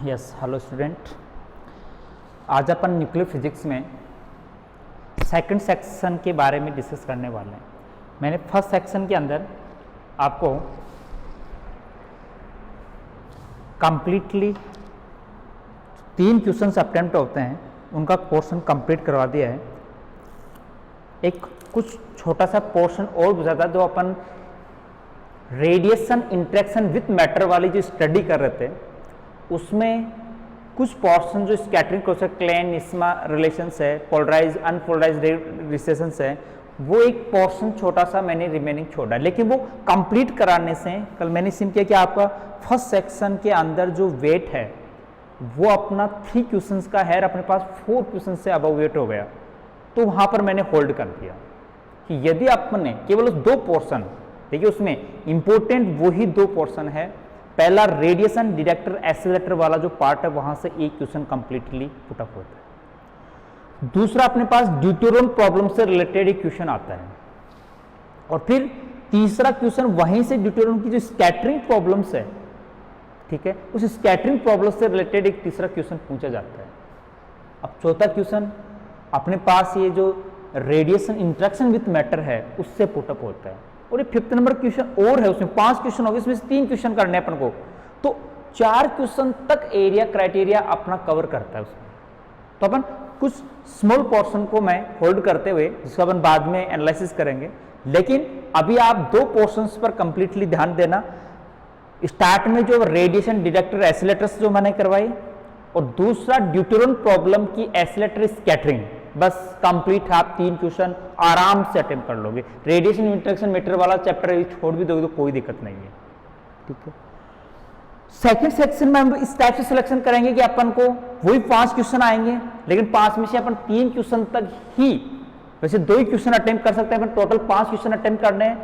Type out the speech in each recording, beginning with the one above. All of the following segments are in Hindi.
यस हेलो स्टूडेंट, आज अपन न्यूक्लियर फिजिक्स में सेकंड सेक्शन के बारे में डिस्कस करने वाले हैं। मैंने फर्स्ट सेक्शन के अंदर आपको कंप्लीटली 3 क्वेश्चंस अटेम्प्ट होते हैं उनका पोर्शन कंप्लीट करवा दिया है। एक कुछ छोटा सा पोर्शन और गुजरा था जो अपन रेडिएशन इंटरेक्शन विथ मैटर वाली जो स्टडी कर रहे थे, उसमें कुछ पोर्शन जो स्कैटरिंग क्रॉस क्लेन इस्मा रिलेशंस है, पोलराइज अनपोलराइज रिलेशंस है, वो एक पोर्शन छोटा सा मैंने रिमेनिंग छोड़ा, लेकिन वो कंप्लीट कराने से कल मैंने सिम किया कि आपका फर्स्ट सेक्शन के अंदर जो वेट है वो अपना 3 क्वेश्चंस का है, अपने पास 4 क्वेश्चन से अबव वेट हो गया। तो वहां पर मैंने होल्ड कर दिया कि यदि आपने केवल उस 2 पोर्शन, देखिए उसमें इंपॉर्टेंट वही 2 पोर्शन है, पहला रेडिएशन डिटेक्टर एक्सीलरेटर वाला जो पार्ट है वहां से एक क्वेश्चन कंप्लीटली पुट अप होता है, दूसरा अपने पास ड्यूटेरॉन प्रॉब्लम से रिलेटेड एक क्वेश्चन आता है, और फिर तीसरा क्वेश्चन वहीं से ड्यूटेरॉन की जो स्कैटरिंग प्रॉब्लम्स है, ठीक है, उस स्कैटरिंग प्रॉब्लम से रिलेटेड एक तीसरा क्वेश्चन पूछा जाता है। अब चौथा क्वेश्चन अपने पास ये जो रेडिएशन इंटरेक्शन विथ मैटर है उससे पुटअप होता है, और ये 5th नंबर क्वेश्चन और है, उसमें 5 क्वेश्चन हो गए, इसमें 3 क्वेश्चन करने हैं अपन को, तो 4 क्वेश्चन तक एरिया क्राइटेरिया अपना कवर करता है उसमें। तो अपन कुछ स्मॉल पोर्शन को मैं होल्ड करते हुए जिसका अपन बाद में एनालिसिस करेंगे, लेकिन अभी आप 2 पोर्शंस पर कंप्लीटली ध्यान देना। स्टार्ट में जो रेडिएशन डिटेक्टर एक्सीलरेटर्स जो मैंने करवाई, और दूसरा ड्यूटेरॉन प्रॉब्लम की एक्सीलरेटर स्कैटरिंग, बस कंप्लीट आप 3 क्वेश्चन आराम से अटेम्प्ट कर लोगे। रेडिएशन इंटरेक्शन मीटर वाला चैप्टर छोड़ भी दोगे तो कोई दिक्कत नहीं है, ठीक है। सेकंड सेक्शन में हम इस टाइप से सिलेक्शन करेंगे कि अपन को वही 5 क्वेश्चन आएंगे, लेकिन 5 में से अपन 3 क्वेश्चन तक ही, वैसे 2 ही क्वेश्चन अटेम्प्ट कर सकते हैं, अपन टोटल 5 क्वेश्चन अटेम्प्ट करने हैं,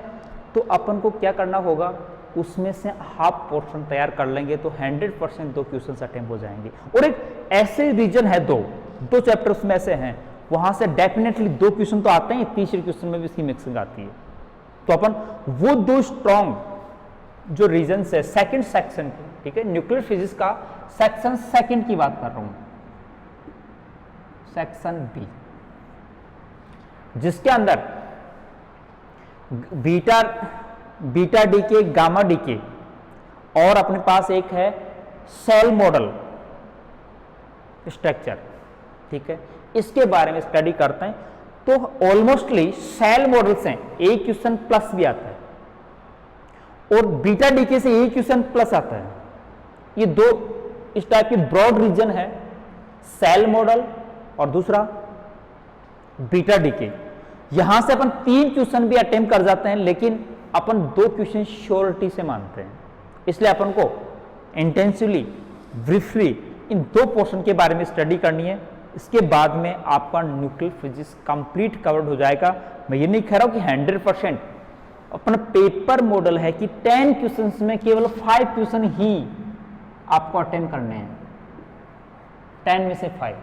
तो अपन को क्या करना होगा, उसमें से हाफ पोर्शन तैयार कर लेंगे तो 100% 2 क्वेश्चन अटेम्प्ट हो जाएंगे। और एक ऐसे रीजन है, दो चैप्टर उसमें ऐसे हैं, वहां से डेफिनेटली 2 क्वेश्चन तो आते हैं, तीसरे क्वेश्चन में भी इसकी मिक्सिंग आती है। तो अपन वो 2 स्ट्रॉन्ग जो रीजन है सेकंड सेक्शन के, ठीक है, न्यूक्लियर फिजिक्स का सेक्शन सेकंड की बात कर रहा हूं, सेक्शन बी, जिसके अंदर बीटा डीके, गामा डीके, और अपने पास एक है सेल मॉडल स्ट्रक्चर, ठीक है, इसके बारे में स्टडी करते हैं। तो ऑलमोस्टली सेल मॉडल से एक क्वेश्चन प्लस भी आता है, और बीटा डीके से एक क्वेश्चन प्लस आता है। ये 2 इस टाइप की ब्रॉड रीजन है, सेल मॉडल और दूसरा बीटा डीके। यहां से अपन 3 क्वेश्चन भी अटेम्प्ट कर जाते हैं, लेकिन अपन 2 क्वेश्चन श्योरिटी से मानते हैं, इसलिए अपन को इंटेंसिवली ब्रीफली इन 2 पोर्शन के बारे में स्टडी करनी है। इसके बाद में आपका न्यूक्लियर फिजिक्स कंप्लीट कवर्ड हो जाएगा। मैं ये नहीं कह रहा हूं कि 100% अपना पेपर मॉडल है कि 10 क्वेश्चंस में केवल 5 क्वेश्चन ही आपको अटेम्प्ट करने हैं, 10 में से 5,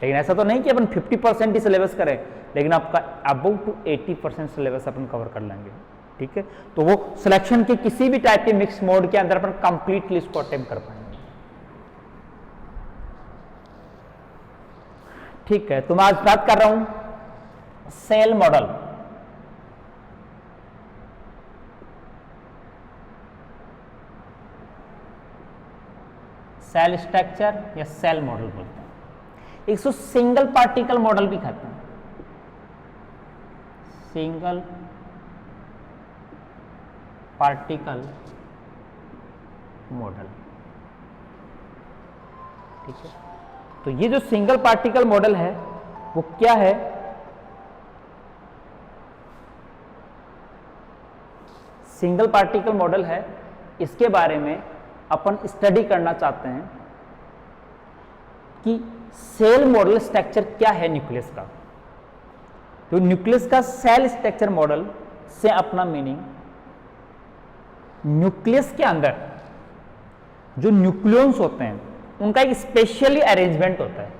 लेकिन ऐसा तो नहीं कि अपन 50% ही सिलेबस करें, लेकिन आपका अबव टू 80% सिलेबस अपन कवर कर लेंगे, ठीक है। तो वो सिलेक्शन के किसी भी टाइप के मिक्स मोड के अंदर अपन कंप्लीटली इसको अटेम्प्ट कर पाएंगे, ठीक है। तो मैं आज बात कर रहा हूं सेल मॉडल। सेल स्ट्रक्चर या सेल मॉडल बोलते हैं। इसको सिंगल पार्टिकल मॉडल भी कहते हैं, सिंगल पार्टिकल मॉडल, ठीक है। तो ये जो सिंगल पार्टिकल मॉडल है वो क्या है, सिंगल पार्टिकल मॉडल है, इसके बारे में अपन स्टडी करना चाहते हैं कि सेल मॉडल स्ट्रक्चर क्या है न्यूक्लियस का। तो न्यूक्लियस का सेल स्ट्रक्चर मॉडल से अपना मीनिंग, न्यूक्लियस के अंदर जो न्यूक्लियॉन्स होते हैं उनका एक स्पेशली अरेंजमेंट होता है।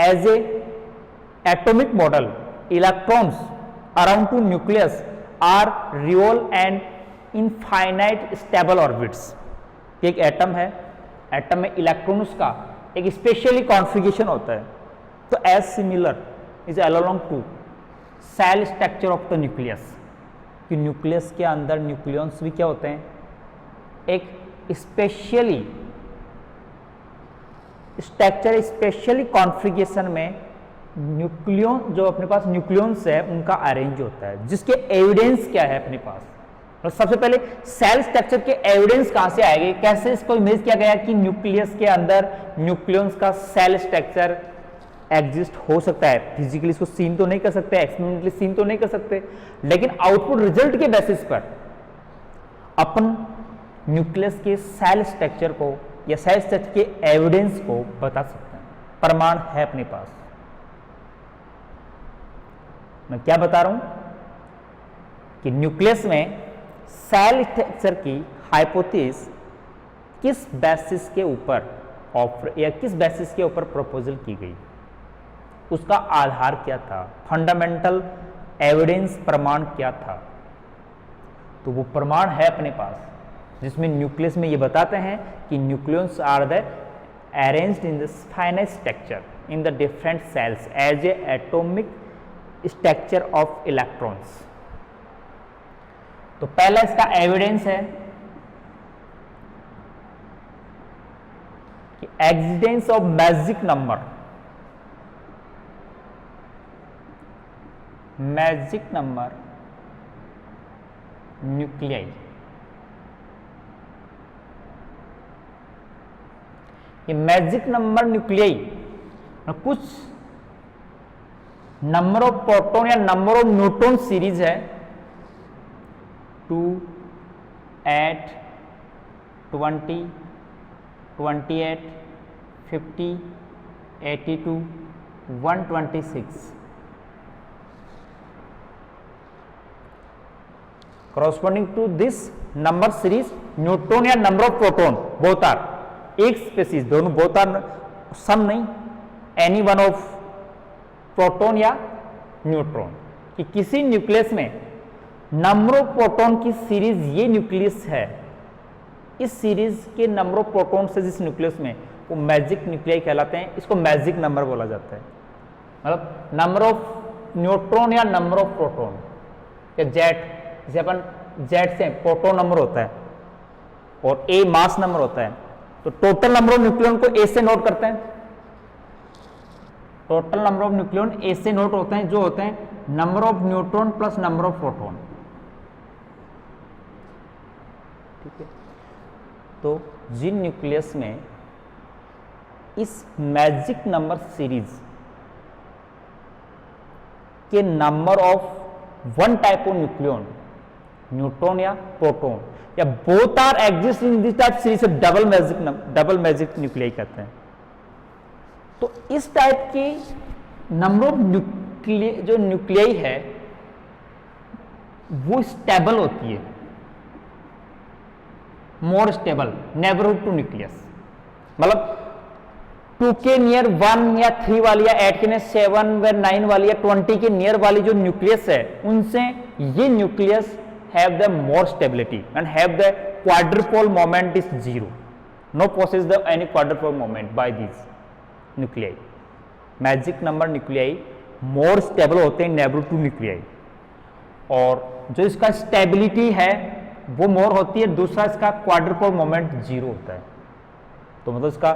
As a atomic model, electrons around to nucleus are revolve and infinite stable orbits. एक एटम है एटम में इलेक्ट्रॉन्स का एक स्पेशली कॉन्फ़िगरेशन होता है। तो as similar is along to shell structure of the nucleus, कि न्यूक्लियस के अंदर न्यूक्लियॉन्स भी क्या होते हैं, एक स्पेशली स्ट्रक्चर स्पेशली कॉन्फ़िगरेशन में न्यूक्लियन, जो अपने पास न्यूक्लियॉन्स है उनका अरेंज होता है, जिसके एविडेंस क्या है अपने पास। और सबसे पहले सेल स्ट्रक्चर के एविडेंस कहां से आएंगे, कैसे इसको इमेज किया गया कि न्यूक्लियस के अंदर न्यूक्लियॉन्स का सेल स्ट्रक्चर एग्जिस्ट हो सकता है। फिजिकली इसको सीन तो नहीं कर सकते, एक्सपेरिमेंटली सीन तो नहीं कर सकते, लेकिन आउटपुट रिजल्ट के बेसिस पर अपन न्यूक्लियस के सेल स्ट्रक्चर को या सेल स्ट्रक्चर के एविडेंस को बता सकते हैं। प्रमाण है अपने पास। मैं क्या बता रहा हूं कि न्यूक्लियस में सेल स्ट्रक्चर की हाइपोथेसिस किस बेसिस के ऊपर ऑफर या किस बेसिस के ऊपर प्रपोजल की गई, उसका आधार क्या था, फंडामेंटल एविडेंस प्रमाण क्या था। तो वो प्रमाण है अपने पास, जिसमें न्यूक्लियस में ये बताते हैं कि nucleons are the arranged in the finite structure in the different shells as a atomic structure of electrons. तो पहला इसका एविडेंस है कि existence of magic number, magic number nuclei. ये मैजिक नंबर न्यूक्लियाई कुछ नंबर ऑफ प्रोटॉन या नंबर ऑफ न्यूट्रॉन सीरीज है 2, 8, 20, 28, 50, 82, 126 corresponding to this number series neutron या number of proton both are एक स्पेसीज, दोनों बोथ आर सम नहीं, एनी वन ऑफ प्रोटॉन या न्यूट्रॉन, कि किसी न्यूक्लियस में नंबर ऑफ प्रोटॉन की सीरीज ये न्यूक्लियस है, इस सीरीज के नंबर ऑफ प्रोटॉन से जिस न्यूक्लियस में वो मैजिक न्यूक्लियाई कहलाते हैं, इसको मैजिक नंबर बोला जाता है। मतलब नंबर ऑफ न्यूट्रॉन या नंबर ऑफ प्रोटॉन या जेट, जैसे अपन जेट से प्रोटॉन नंबर होता है और ए मास नंबर होता है, तो टोटल नंबर ऑफ न्यूक्लियन को ए से नोट करते हैं। Total number of nucleon A से नोट होते हैं, जो होते हैं number of neutron plus number of proton. ठीक है, तो जिन न्यूक्लियस में इस मैजिक नंबर सीरीज के number of one type of nucleon, neutron या प्रोटॉन या both are exist in this type series, double magic nuclei कहते हैं। तो इस टाइप की नंबर ऑफ जो न्यूक्लियाई है वो स्टेबल होती है, more stable, neighbourhood to nucleus. मतलब 2 के नियर 1 या 3 वाली या 8 के नियर 7 व 9 वाली या 20 के नियर वाली जो न्यूक्लियस है, उनसे ये nucleus have the more stability and have the quadrupole moment is 0. No possess the any quadrupole moment by these nuclei. Magic number nuclei more stable होते हैं neighborhood to nuclei, और जो इसका stability है वो more होती है, दूसरा इसका quadrupole moment 0 होता है। तो मतलब इसका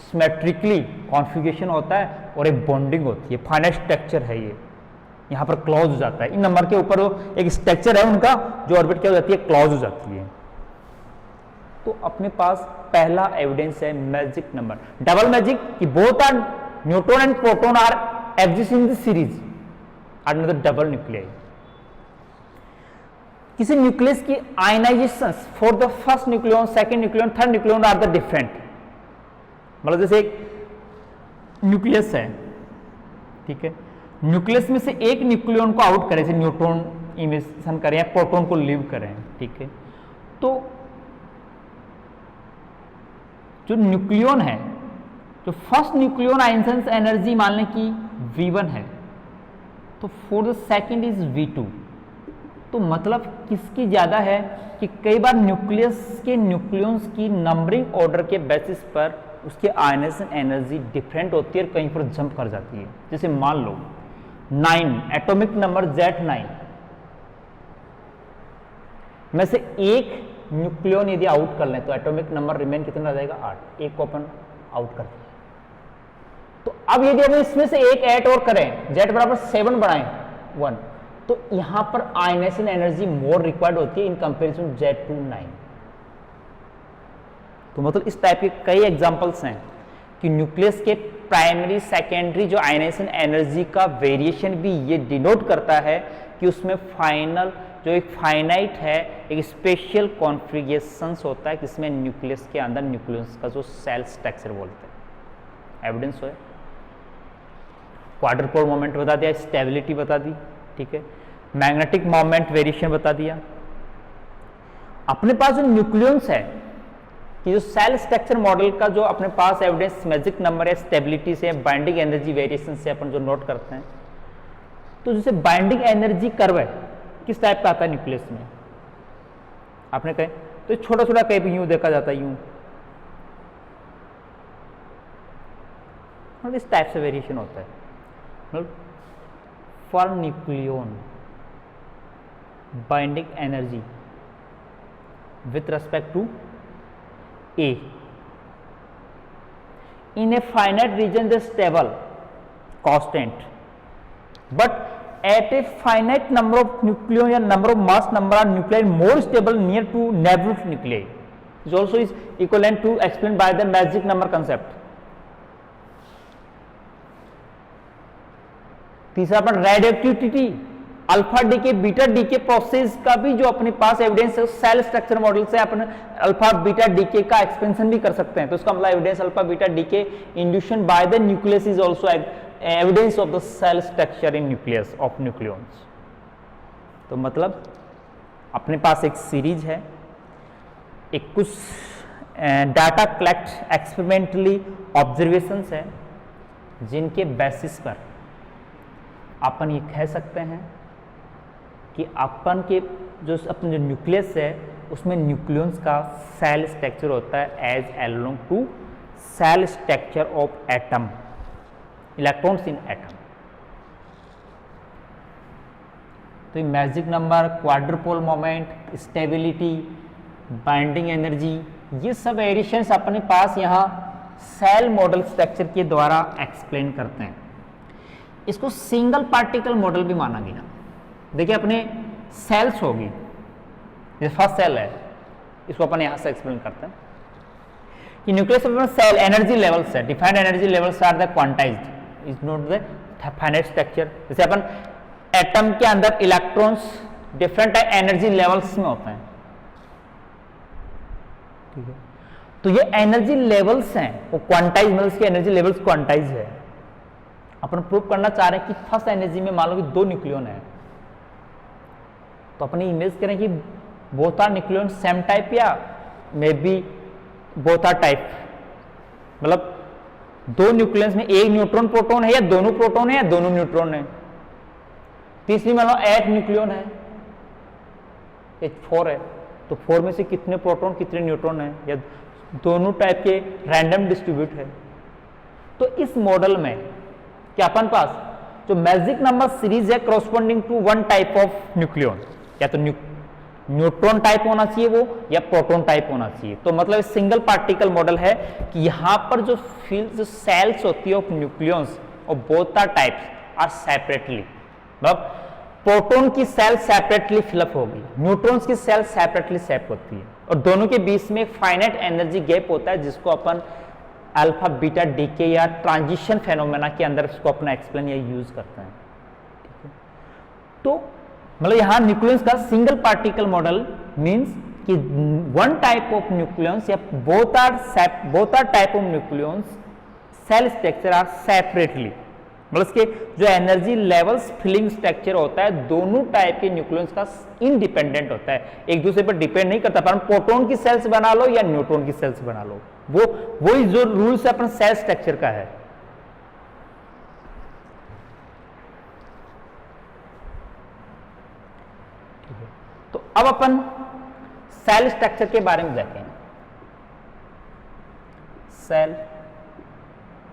symmetrically configuration होता है और एक bonding होती है, finite structure है ये, यहाँ पर क्लॉज हो जाता है। इन नंबर के ऊपर एक स्ट्रक्चर है उनका, जो ऑर्बिट क्या हो जाती है, क्लॉज हो जाती है। तो अपने पास पहला एविडेंस है मैजिक नंबर, डबल मैजिक, कि both are neutron and proton are exist in the series under the double nuclei. किसी न्यूक्लियस की ionisation for the first nucleon, second nucleon, third nucleon are the different. मतलब जैसे एक न्यूक्लियस है, ठीक है, न्यूक्लियस में से एक न्यूक्लियन को आउट करें, जैसे न्यूट्रॉन इमिशन करें या प्रोटॉन को लीव करें, ठीक है, तो जो न्यूक्लियन है, जो फर्स्ट न्यूक्लियन आइंस्टाइन एनर्जी मान लें कि V1 है, तो for the second is V2, तो मतलब किसकी ज़्यादा है कि कई बार न्यूक्लियस के न्यूक्लियंस की नंबरिंग ऑर्डर के बेसिस पर उसकी आयनाइजेशन एनर्जी डिफरेंट होती है और कहीं पर जंप कर जाती है। जैसे मान लो 9 एटॉमिक नंबर Z9 में से एक न्यूक्लियन यदि आउट कर लें तो एटॉमिक नंबर रिमेन कितना रह जाएगा 8। एक को अपन आउट कर दिया। तो अब यदि हम इसमें से एक ऐड और करें Z बराबर 7 बढ़ाएं 1, तो यहां पर आयनाइजेशन एनर्जी मोर रिक्वायर्ड होती है इन कंपैरिजन Z टू 9। तो मतलब इस टाइप के कई एग्जांपल्स हैं कि न्यूक्लियस के प्राइमरी सेकेंडरी जो आयनाइजेशन एनर्जी का वेरिएशन भी ये डिनोट करता है कि उसमें फाइनल जो एक फाइनाइट है, एक स्पेशल कॉन्फ़िगरेशंस होता है जिसमें न्यूक्लियस के अंदर न्यूक्लियस का जो सेल स्ट्रक्चर बोलते हैं। एविडेंस है, क्वाड्रपोल मोमेंट बता दिया, स्टेबिलिटी बता दी, ठीक है, मैग्नेटिक मोमेंट वेरिएशन बता दिया। अपने पास जो न्यूक्लियस है कि जो सेल स्ट्रक्चर मॉडल का जो अपने पास एविडेंस मैजिक नंबर है, स्टेबिलिटी से, बाइंडिंग एनर्जी वेरिएशन से अपन जो नोट करते हैं, तो जैसे बाइंडिंग एनर्जी कर्व है किस टाइप का आता है न्यूक्लियस में, आपने कहे तो छोटा छोटा कहीं भी यूं देखा जाता है, यूं और इस टाइप से वेरिएशन होता है। मतलब for nucleon binding energy with respect to A in a finite region they stable constant, but at a finite number of nuclei or number of mass number of nuclei more stable near to neighborhood nuclei is also is equivalent to explained by the magic number concept। तीसरा अपन radioactivity alpha decay beta decay process का भी जो अपने पास एविडेंस है सेल स्ट्रक्चर मॉडल से अपन अल्फा बीटा डीके का एक्सपेंशन भी कर सकते हैं। तो इसका मतलब evidence alpha beta decay induction by the nucleus is also evidence of the shell structure in nucleus of nucleons. तो मतलब अपने पास एक सीरीज है, एक कुछ डाटा कलेक्ट एक्सपेरिमेंटली ऑब्जर्वेशंस है जिनके बेसिस पर अपन ये कह सकते हैं कि अपन के जो अपने जो न्यूक्लियस है उसमें न्यूक्लियंस का सेल स्ट्रक्चर होता है as along to shell structure of atom, electrons in atom. तो ये magic number, quadrupole moment, stability, binding energy, ये सब वेरिएशंस अपने पास यहाँ सेल मॉडल स्ट्रक्चर के द्वारा एक्सप्लेन करते हैं। इसको सिंगल पार्टिकल मॉडल भी माना गया। देखिए अपने सेल्स होगी, जैसे फर्स्ट सेल है, इसको अपन यहां से एक्सप्लेन करते हैं कि nucleus of shell energy levels है, defined energy levels are the quantized, is not the finite structure. जैसे अपन एटम के अंदर इलेक्ट्रॉन्स डिफरेंट एनर्जी लेवल्स में होते हैं, ठीक है। तो ये एनर्जी लेवल्स हैं वो क्वांटाइज, मतलब इसके एनर्जी लेवल्स क्वांटाइज है। अपन प्रूव करना चाह रहे हैं कि फर्स्ट एनर्जी में मान लो कि 2 न्यूक्लियन है, तो अपनी इमेज करें कि both are nucleon same type या may be both are type, मतलब 2 न्यूक्लियस में एक न्यूट्रॉन प्रोटॉन है या दोनों प्रोटॉन है या दोनों न्यूट्रॉन है। तीसरी मान लो 8 न्यूक्लियन है, एक 4 है, तो 4 में से कितने प्रोटॉन कितने न्यूट्रॉन है, या दोनों टाइप के रैंडम डिस्ट्रीब्यूट है। तो इस मॉडल में क्या अपन पास जो मैजिक नंबर सीरीज है corresponding to one type of nucleon, या तो न्यूट्रॉन टाइप होना चाहिए वो या प्रोटॉन टाइप होना चाहिए। तो मतलब सिंगल पार्टिकल मॉडल है कि यहां पर जो फील्ड जो सेल्स होती है ऑफ न्यूक्लियंस और both are types are separately, मतलब प्रोटॉन की सेल सेपरेटली फिलअप होगी, न्यूट्रॉन्स की सेल सेपरेटली सेप होती है, और दोनों के बीच में फाइनाइट एनर्जी गैप होता है जिसको अपन अल्फा बीटा डीके या ट्रांजिशन फेनोमेना के अंदर इसको अपना एक्सप्लेन या यूज करते हैं, ठीक है। तो मतलब यहां न्यूक्लियस का सिंगल पार्टिकल मॉडल मींस कि वन टाइप ऑफ न्यूक्लियस या both are type of nucleus shell structure are separately, मतलब इसके जो एनर्जी लेवल्स फिलिंग स्ट्रक्चर होता है दोनों टाइप के न्यूक्लियस का इंडिपेंडेंट होता है, एक दूसरे पर डिपेंड नहीं करता। पर प्रोटॉन की सेल्स बना लो या न्यूट्रॉन की सेल्स बना लो, वो जो रूल्स अपने सेल स्ट्रक्चर का है। ठीक है, अब अपन सेल स्ट्रक्चर के बारे में देखें। सेल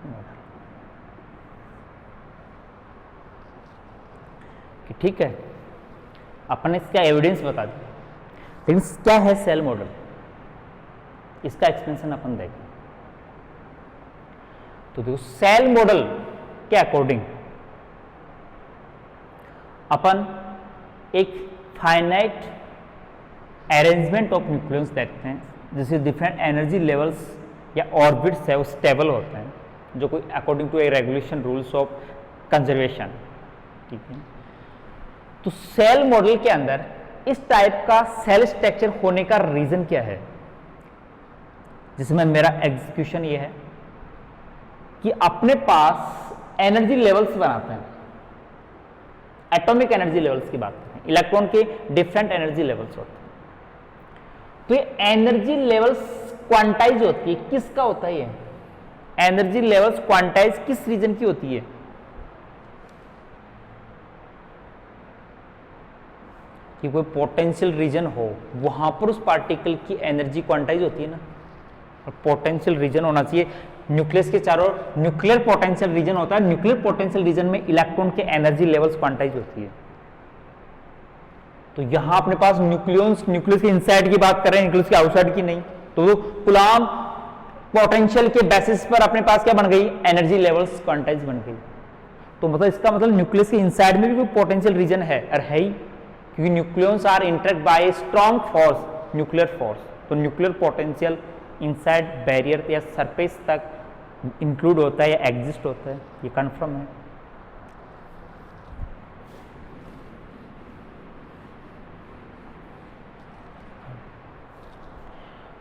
मॉडल, ठीक है, अपन इसका एविडेंस बता दें, लेकिन क्या है सेल मॉडल, इसका एक्सपेंशन अपन देखें। तो देखो सेल मॉडल के अकॉर्डिंग अपन एक फाइनाइट अरेंजमेंट ऑफ न्यूक्लियस देखते हैं, जिससे डिफरेंट एनर्जी लेवल्स या ऑर्बिट्स है वो स्टेबल होते हैं, जो कोई according to a regulation rules of conservation, ठीक है। तो सेल मॉडल के अंदर इस टाइप का सेल स्ट्रक्चर होने का रीजन क्या है, जिसमें मेरा एग्जीक्यूशन ये है कि अपने पास एनर्जी लेवल्स बनाते हैं, एटॉमिक एनर्जी लेवल्स की बात करें, इलेक्ट्रॉन के डिफरेंट एनर्जी लेवल्स होते हैं। तो ये एनर्जी लेवल्स क्वांटाइज होती है, किसका होता है ये एनर्जी लेवल्स क्वांटाइज किस रीजन की होती है, कि कोई पोटेंशियल रीजन हो वहां पर उस पार्टिकल की एनर्जी क्वांटाइज होती है ना, और पोटेंशियल रीजन होना चाहिए। न्यूक्लियस के चारों न्यूक्लियर पोटेंशियल रीजन होता है, न्यूक्लियर पोटेंशियल रीजन में इलेक्ट्रॉन के एनर्जी लेवल्स क्वांटाइज होती है। तो यहां अपने पास न्यूक्लियस के इनसाइड की बात कर रहे हैं, न्यूक्लियस के आउटसाइड की नहीं। तो कूलॉम पोटेंशियल के बेसिस पर अपने पास क्या बन गई, एनर्जी लेवल्स क्वांटाइज बन गई। तो मतलब इसका मतलब न्यूक्लियस के इनसाइड में भी कोई पोटेंशियल रीजन है, और है ही, क्योंकि nucleons are interact by strong force, nuclear force. तो न्यूक्लियर पोटेंशियल इनसाइड बैरियर या सरफेस तक इंक्लूड होता है या एग्जिस्ट होता है, ये कंफर्म है।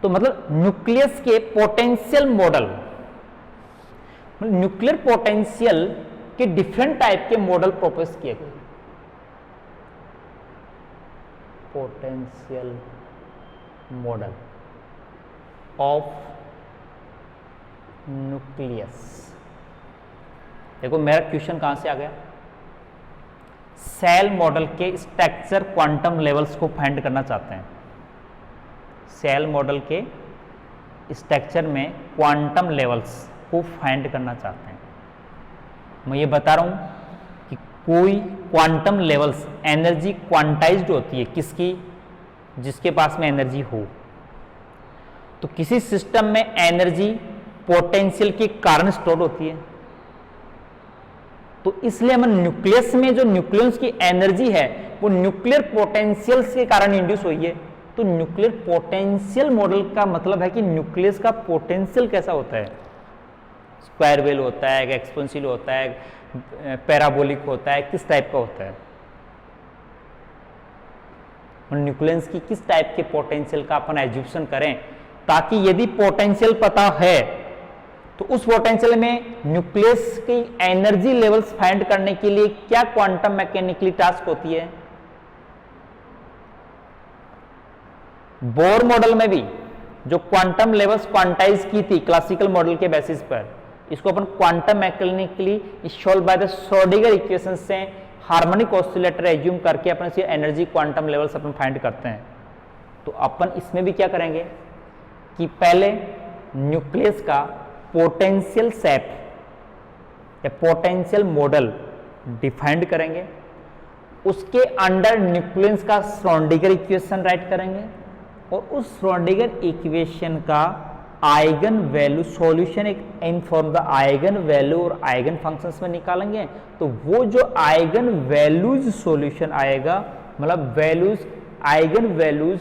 तो मतलब न्यूक्लियस के पोटेंशियल मॉडल, न्यूक्लियर पोटेंशियल के डिफरेंट टाइप के मॉडल प्रोपोज किए गए। Potential model of nucleus. देखो मेरा क्वेश्चन कहां से आ गया, सेल मॉडल के स्ट्रक्चर क्वांटम लेवल्स को फाइंड करना चाहते हैं। सेल मॉडल के स्ट्रक्चर में क्वांटम लेवल्स को फाइंड करना चाहते हैं। मैं ये बता रहा हूं कि कोई क्वांटम लेवल्स एनर्जी क्वांटाइज्ड होती है किसकी, जिसके पास में एनर्जी हो। तो किसी सिस्टम में एनर्जी पोटेंशियल के कारण स्टोर होती है। तो इसलिए हम न्यूक्लियस में जो न्यूक्लियस की एनर्जी है वो न्यूक्लियर पोटेंशियल के कारण इंड्यूस हुई है। तो न्यूक्लियर पोटेंशियल मॉडल का मतलब है कि न्यूक्लियस का पोटेंशियल कैसा होता है, स्क्वायर वेल होता है, एक्सपोनेंशियल होता है, पैराबोलिक होता है, किस टाइप का होता है, और न्यूक्लियस की किस टाइप के पोटेंशियल का अपन एज्यूप्शन करें, ताकि यदि पोटेंशियल पता है तो उस पोटेंशियल में न्यूक्लियस की एनर्जी लेवल्स फाइंड करने के लिए क्या क्वांटम मैकेनिकली टास्क होती है। बोर मॉडल में भी जो क्वांटम लेवल्स क्वांटाइज की थी क्लासिकल मॉडल के बेसिस पर, इसको अपन quantum mechanically solve by the Schrodinger equation से हार्मोनिक ऑसिलेटर एज्यूम करके अपन से एनर्जी क्वांटम लेवल्स अपन फाइंड करते हैं। तो अपन इसमें भी क्या करेंगे कि पहले न्यूक्लियस का पोटेंशियल सेट या पोटेंशियल मॉडल डिफाइंड करेंगे, उसके अंडर न्यूक्लियस का श्रोडिंगर इक्वेशन राइट करेंगे, और उस श्रोडिंगर इक्वेशन का आइगन वैल्यू सॉल्यूशन एक in form the eigen value और आइगन फंक्शंस में निकालेंगे। तो वो जो आइगन वैल्यूज सॉल्यूशन आएगा, मतलब values eigen values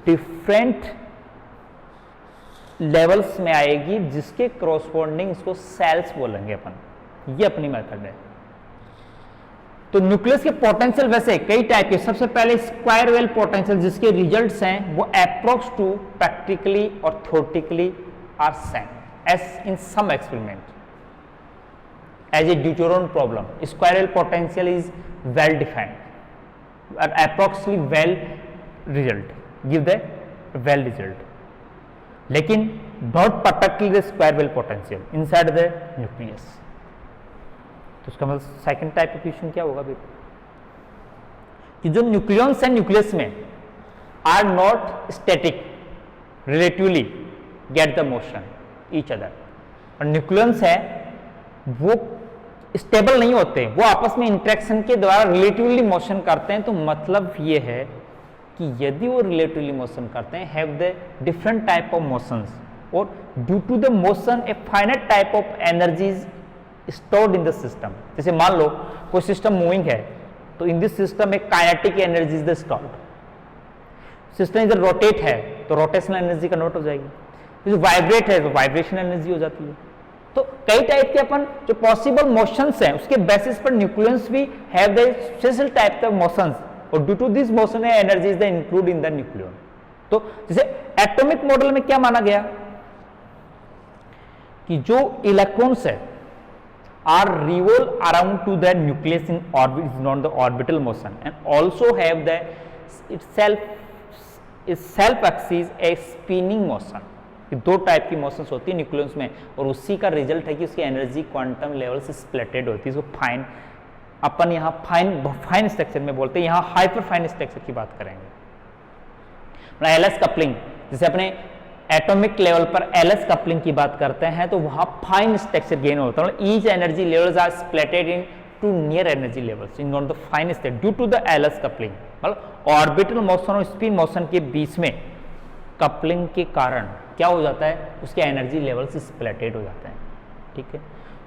different levels में आएगी, जिसके क्रॉसपोंडिंग इसको सेल्स बोलेंगे अपन। ये अपनी मेथड है। तो न्यूक्लियस के पोटेंशियल वैसे कई टाइप के, सबसे पहले स्क्वायर वेल पोटेंशियल, जिसके रिजल्ट्स हैं वो अप्रोक्स टू प्रैक्टिकली और theoretically are same as in some experiment as a deuteron problem. Square well potential is well defined और approximately well result give the well result, लेकिन not particularly square well potential inside the nucleus. तो उसका मतलब सेकंड टाइप ऑफ क्वेश्चन क्या होगा फिर, कि जो न्यूक्लियस है न्यूक्लियस में are not static, relatively get the motion each other. और न्यूक्लियंस है वो स्टेबल नहीं होते, वो आपस में इंटरेक्शन के द्वारा रिलेटिवली मोशन करते हैं। तो मतलब ये है कि यदि वो रिलेटिवली मोशन करते हैं, have the different type of motions, और due to the motion a finite type of energies stored in the system. जैसे मान लो कोई सिस्टम मूविंग है, तो इन दिस सिस्टम एक kinetic energy is the stored. System इधर रोटेट है तो रोटेशनल एनर्जी कन्वर्ट हो जाएगी, जो वाइब्रेट है तो वाइब्रेशनल एनर्जी हो जाती है। तो कई टाइप के अपन जो पॉसिबल मोशंस हैं उसके बेसिस पर न्यूक्लियंस भी have the special type of motions, और due to this motion energy is the include in the nucleon. तो जैसे एटॉमिक मॉडल में क्या माना गया कि जो इलेक्ट्रॉन्स है are revolve around to the nucleus in orbit, is not the orbital motion, and also have the self axis a spinning motion. दो टाइप की मोशंस होती है न्यूक्लियस में, और उसी का रिजल्ट है कि उसकी एनर्जी क्वांटम लेवल से स्प्लिटेड होती है। इसको फाइन, अपन यहाँ फाइन स्ट्रक्चर में बोलते हैं, यहाँ हाइपर फाइन स्ट्रक्चर की बात करेंगे। एलएस कपलिंग, जैसे अपने एटॉमिक लेवल पर एलएस कपलिंग की बात करते हैं तो वहां फाइन स्ट्रक्चर गेन होता है। Each energy levels are splitted in to near energy levels in not the fine state due to the LS coupling. मतलब ऑर्बिटल मोशन और स्पिन मोशन के बीच में कपलिंग के कारण क्या हो जाता है, उसके एनर्जी लेवल्स स्प्लिटेड हो जाते हैं। ठीक है,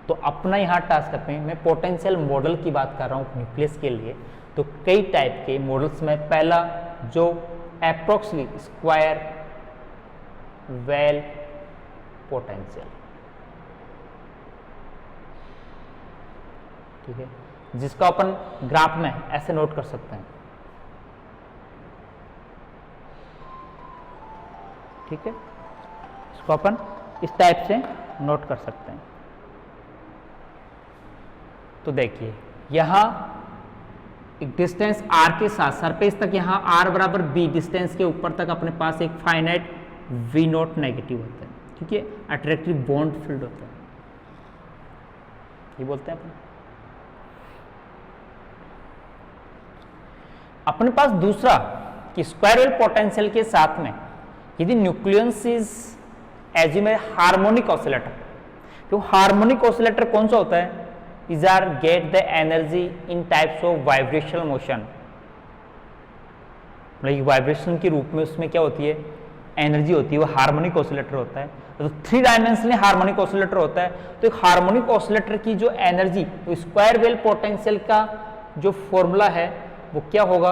तो अपना यहाँ टास्क करते हैं, मैं पोटेंशियल मॉडल की बात कर रहा हूँ न्यूक्लियस के लिए। तो कई टाइप के मॉडल्स में पहला जो अप्रोक्सीमेटली स्क्वायर वेल पोटेंशियल, ठीक है, जिसका अपन ग्राफ में ऐसे नोट कर सकते हैं। ठीक है, इसको अपन इस टाइप से नोट कर सकते हैं। तो देखिए यहां एक डिस्टेंस r के साथ सरफेस तक यहां r बराबर b डिस्टेंस के ऊपर तक अपने पास एक फाइनाइट v नॉट नेगेटिव होता है। ठीक है, अट्रैक्टिव बॉन्ड फील्ड होता है, ये बोलते हैं अपन। अपने पास दूसरा कि स्क्वायर वेल पोटेंशियल के साथ में यदि nucleus is assume a harmonic oscillator, तो हार्मोनिक ऑसिलेटर कौन सा होता है, is are get the energy in types of vibrational motion. मतलब वाइब्रेशन के रूप में उसमें क्या होती है, एनर्जी होती है, वो हार्मोनिक ऑसिलेटर होता है। तो 3 डायमेंशनल हार्मोनिक ऑसिलेटर होता है। तो एक हार्मोनिक ऑसिलेटर की जो एनर्जी, तो स्क्वायर वेल पोटेंशियल का जो फॉर्मूला है वो क्या होगा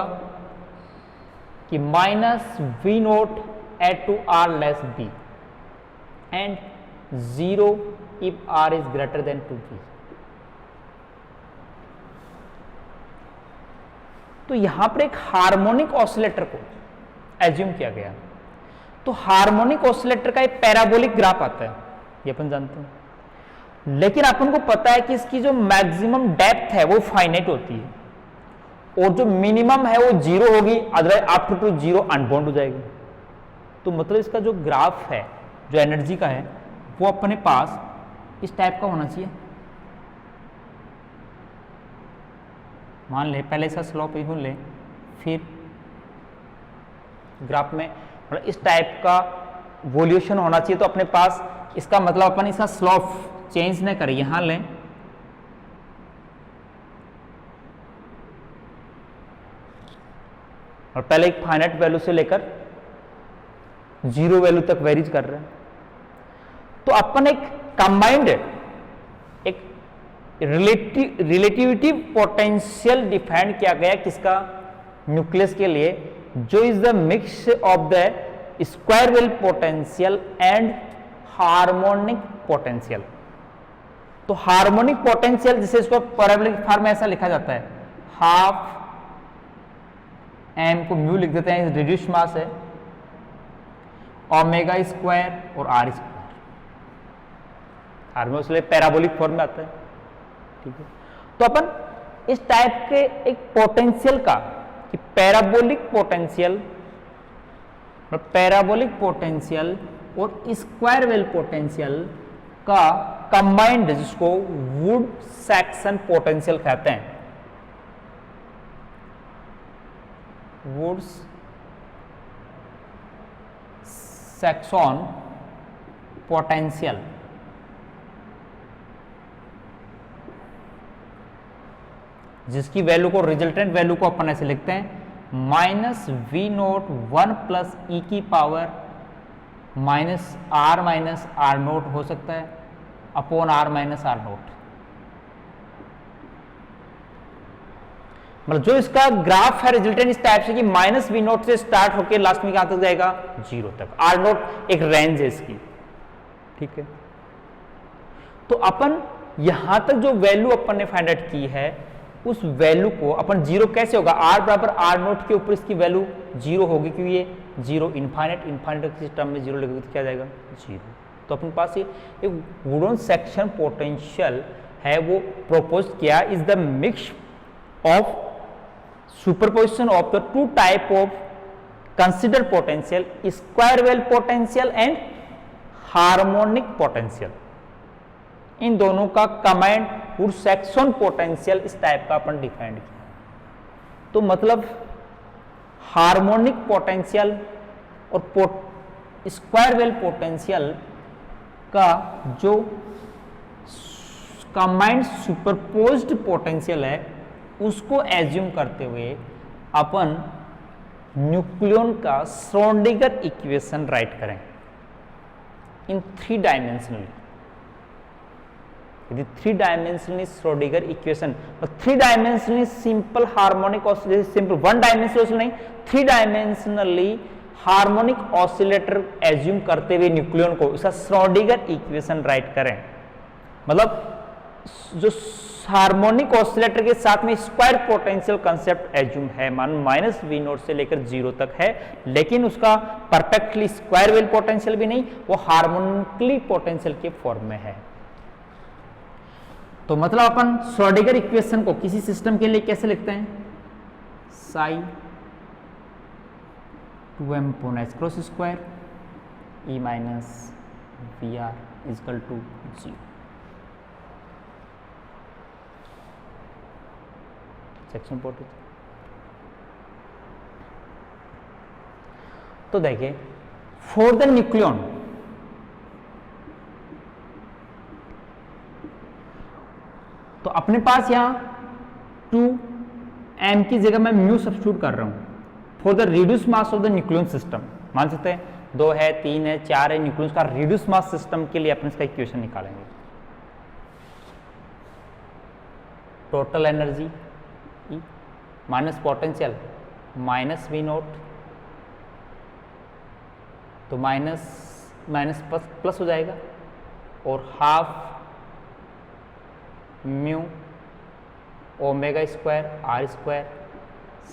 कि minus V naught at to r less b and 0 if r is greater than 2b। तो यहां पर एक हार्मोनिक ऑसिलेटर को एज्यूम किया गया। तो हार्मोनिक ऑसिलेटर का एक पैराबोलिक ग्राफ आता है, ये अपन जानते हैं, लेकिन अपन को पता है कि इसकी जो मैक्सिमम डेप्थ है वो फाइनाइट होती है, और जो मिनिमम है वो 0 होगी, अदरवाइज आफ्टर टू 0 अनबाउंड हो जाएगी। तो मतलब इसका जो ग्राफ है जो एनर्जी का है वो अपने पास इस टाइप का होना चाहिए। मान ले पहले इसका स्लोप यूं ले, फिर ग्राफ में मतलब इस टाइप का वॉल्यूशन होना चाहिए। तो अपने पास इसका मतलब अपन इसका स्लोप चेंज न करें, यहां लें और पहले एक फाइनाइट वैल्यू से लेकर 0 वैल्यू तक वेरीज कर रहे हैं। तो अपन एक कंबाइंड एक रिलेटिविटी पोटेंशियल डिफाइन किया गया किसका, न्यूक्लियस के लिए, जो is the mix of the square well potential and harmonic potential. तो हार्मोनिक पोटेंशियल जिसे इसको पैराबोलिक फॉर्म में ऐसा लिखा जाता है, हाफ m को म्यू लिख देते हैं, रिड्यूस मास है, ओमेगा स्क्वायर और r स्क्वायर, हार्मोनिक इसलिए पैराबोलिक फॉर्म में आता है। ठीक है, तो अपन इस टाइप के एक पोटेंशियल का कि पैराबोलिक पोटेंशियल और स्क्वायर वेल पोटेंशियल का कंबाइंड, जिसको वुड सेक्शन पोटेंशियल कहते हैं, वुड्स सेक्शन पोटेंशियल, जिसकी वैल्यू को, रिजल्टेंट वैल्यू को अपन ऐसे लिखते हैं minus V naught 1 plus e की पावर माइनस आर नोट हो सकता है upon r minus r naught. मतलब जो इसका ग्राफ है रिजल्टेंट इस टाइप से कि माइनस वी नोट से स्टार्ट होकर लास्ट में कहां तक जाएगा, 0 तक। आर नोट एक रेंज है इसकी, ठीक है। तो अपन यहां तक जो वैल्यू अपन ने फाइंड आउट की है, उस वैल्यू को अपन 0 कैसे होगा, आर बराबर आर नोट के ऊपर इसकी वैल्यू 0 होगी, क्योंकि ये 0 इनफाइनाइट की टर्म में 0 लगेगी तो क्या जाएगा 0। तो अपने पास ये एक वुडन सेक्शन पोटेंशियल है, वो प्रोपोज किया is the mix of superposition of the two type of consider potential, square well potential and harmonic potential. इन दोनों का कमांड और सेक्शन पोटेंशियल इस टाइप का अपन डिफाइंड किया। तो मतलब हार्मोनिक पोटेंशियल और स्क्वायर वेल पोटेंशियल का जो कंबाइंड सुपरपोज्ड पोटेंशियल है, उसको एज्यूम करते हुए अपन न्यूक्लियन का श्रोडिंगर इक्वेशन राइट करें इन 3 डायमेंशनली। यदि 3 dimensionally Schrodinger equation, 3 dimensionally simple harmonic oscillator, simple 1 dimensional नहीं, 3 डायमेंशनली हार्मोनिक ऑसिलेटर एज्यूम करते हुए न्यूक्लियन को इसका श्रोडिंगर इक्वेशन राइट करें। मतलब जो हार्मोनिक ऑसिलेटर के साथ में स्क्वायर पोटेंशियल कंसेप्ट एज्यूम है, मान माइनस वी नोट से लेकर 0 तक है, लेकिन उसका परफेक्टली स्क्वायर वेल पोटेंशियल भी नहीं, वो हार्मोनिकली पोटेंशियल के फॉर्म में है। तो मतलब अपन श्रोडिंगर इक्वेशन को किसी सिस्टम के लिए कैसे लिखते हैं, psi 2m upon h cross square e minus V r equal to 0। Saxon potential. तो देखिए फॉर द न्यूक्लियन, तो अपने पास यहां 2m की जगह मैं म्यू सब्स्टिट्यूट कर रहा हूं for the reduce mass of the nucleon system. मान सकते हैं 2 है, 3 है, 4 है, न्यूक्लियस का रिड्यूस मास सिस्टम के लिए अपन इसका इक्वेशन निकालेंगे। Total energy E minus potential minus V naught, तो माइनस माइनस प्लस हो जाएगा, और half mu omega square r square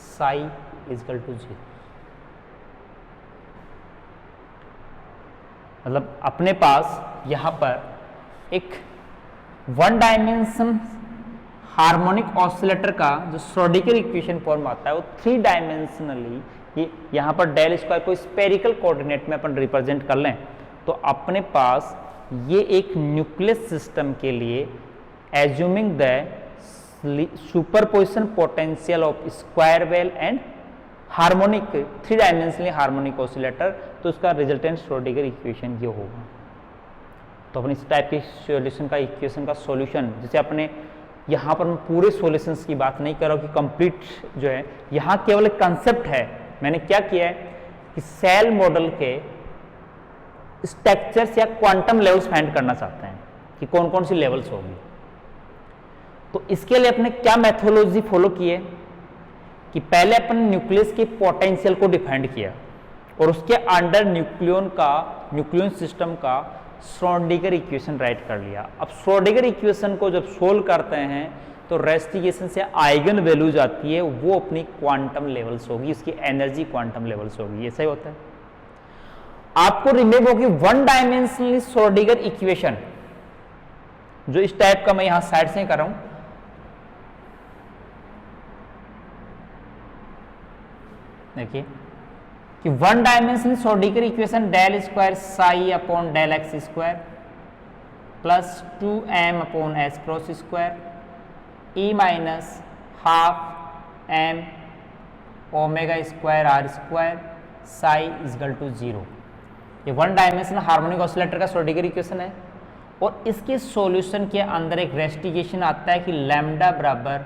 psi equal to 0। मतलब अपने पास यहां पर एक 1 डायमेंशन हार्मोनिक ऑसिलेटर का जो श्रोडिंगर इक्वेशन फॉर्म आता है, वो 3 डायमेंशनली, ये यहां पर डेल स्क्वायर को स्पेरिकल कोऑर्डिनेट में अपन रिप्रेजेंट कर लें, तो अपने पास ये एक न्यूक्लियस सिस्टम के लिए assuming the superposition potential of square well and harmonic 3 dimensionally harmonic oscillator, तो उसका रिजल्टेंट श्रोडिंगर इक्वेशन ये होगा। तो अपन इस टाइप के सॉल्यूशन का इक्वेशन का सॉल्यूशन, जैसे अपने यहाँ पर मैं पूरे सॉल्यूशंस की बात नहीं कर रहा हूँ कि कंप्लीट जो है, यहाँ केवल एक कंसेप्ट है। मैंने क्या किया है कि सेल मॉडल के स्ट्रक्चर्स या क्वांटम लेवल्स फाइंड करना चाहते हैं कि कौन कौन सी लेवल्स होगी। तो इसके लिए अपने क्या मेथोडोलॉजी फॉलो की है कि पहले अपन न्यूक्लियस के पोटेंशियल को डिफाइंड किया, और उसके अंडर न्यूक्लियन सिस्टम का श्रोडिंगर इक्वेशन राइट कर लिया। अब श्रोडिंगर इक्वेशन को जब सोल्व करते हैं तो रेस्टिगेशन से आइगन वैल्यूज आती है, वो अपनी क्वांटम लेवल्स होगी, उसकी एनर्जी क्वांटम लेवल्स होगी। ऐसा ही होता है। आपको रिमेंबर होगी 1 डायमेंशनली श्रोडिंगर इक्वेशन, जो इस टाइप का मैं यहां साइड से कर रहा हूं, देखिए कि 1 dimensional Schrodinger equation del square psi upon del x square plus 2m upon h cross square E minus half m omega square r square psi equal to 0। ये वन डायमेंशनल हार्मोनिक ऑसिलेटर का श्रोडिंगर इक्वेशन है और इसके सॉल्यूशन के अंदर एक रेस्टिगेशन आता है कि लैम्डा बराबर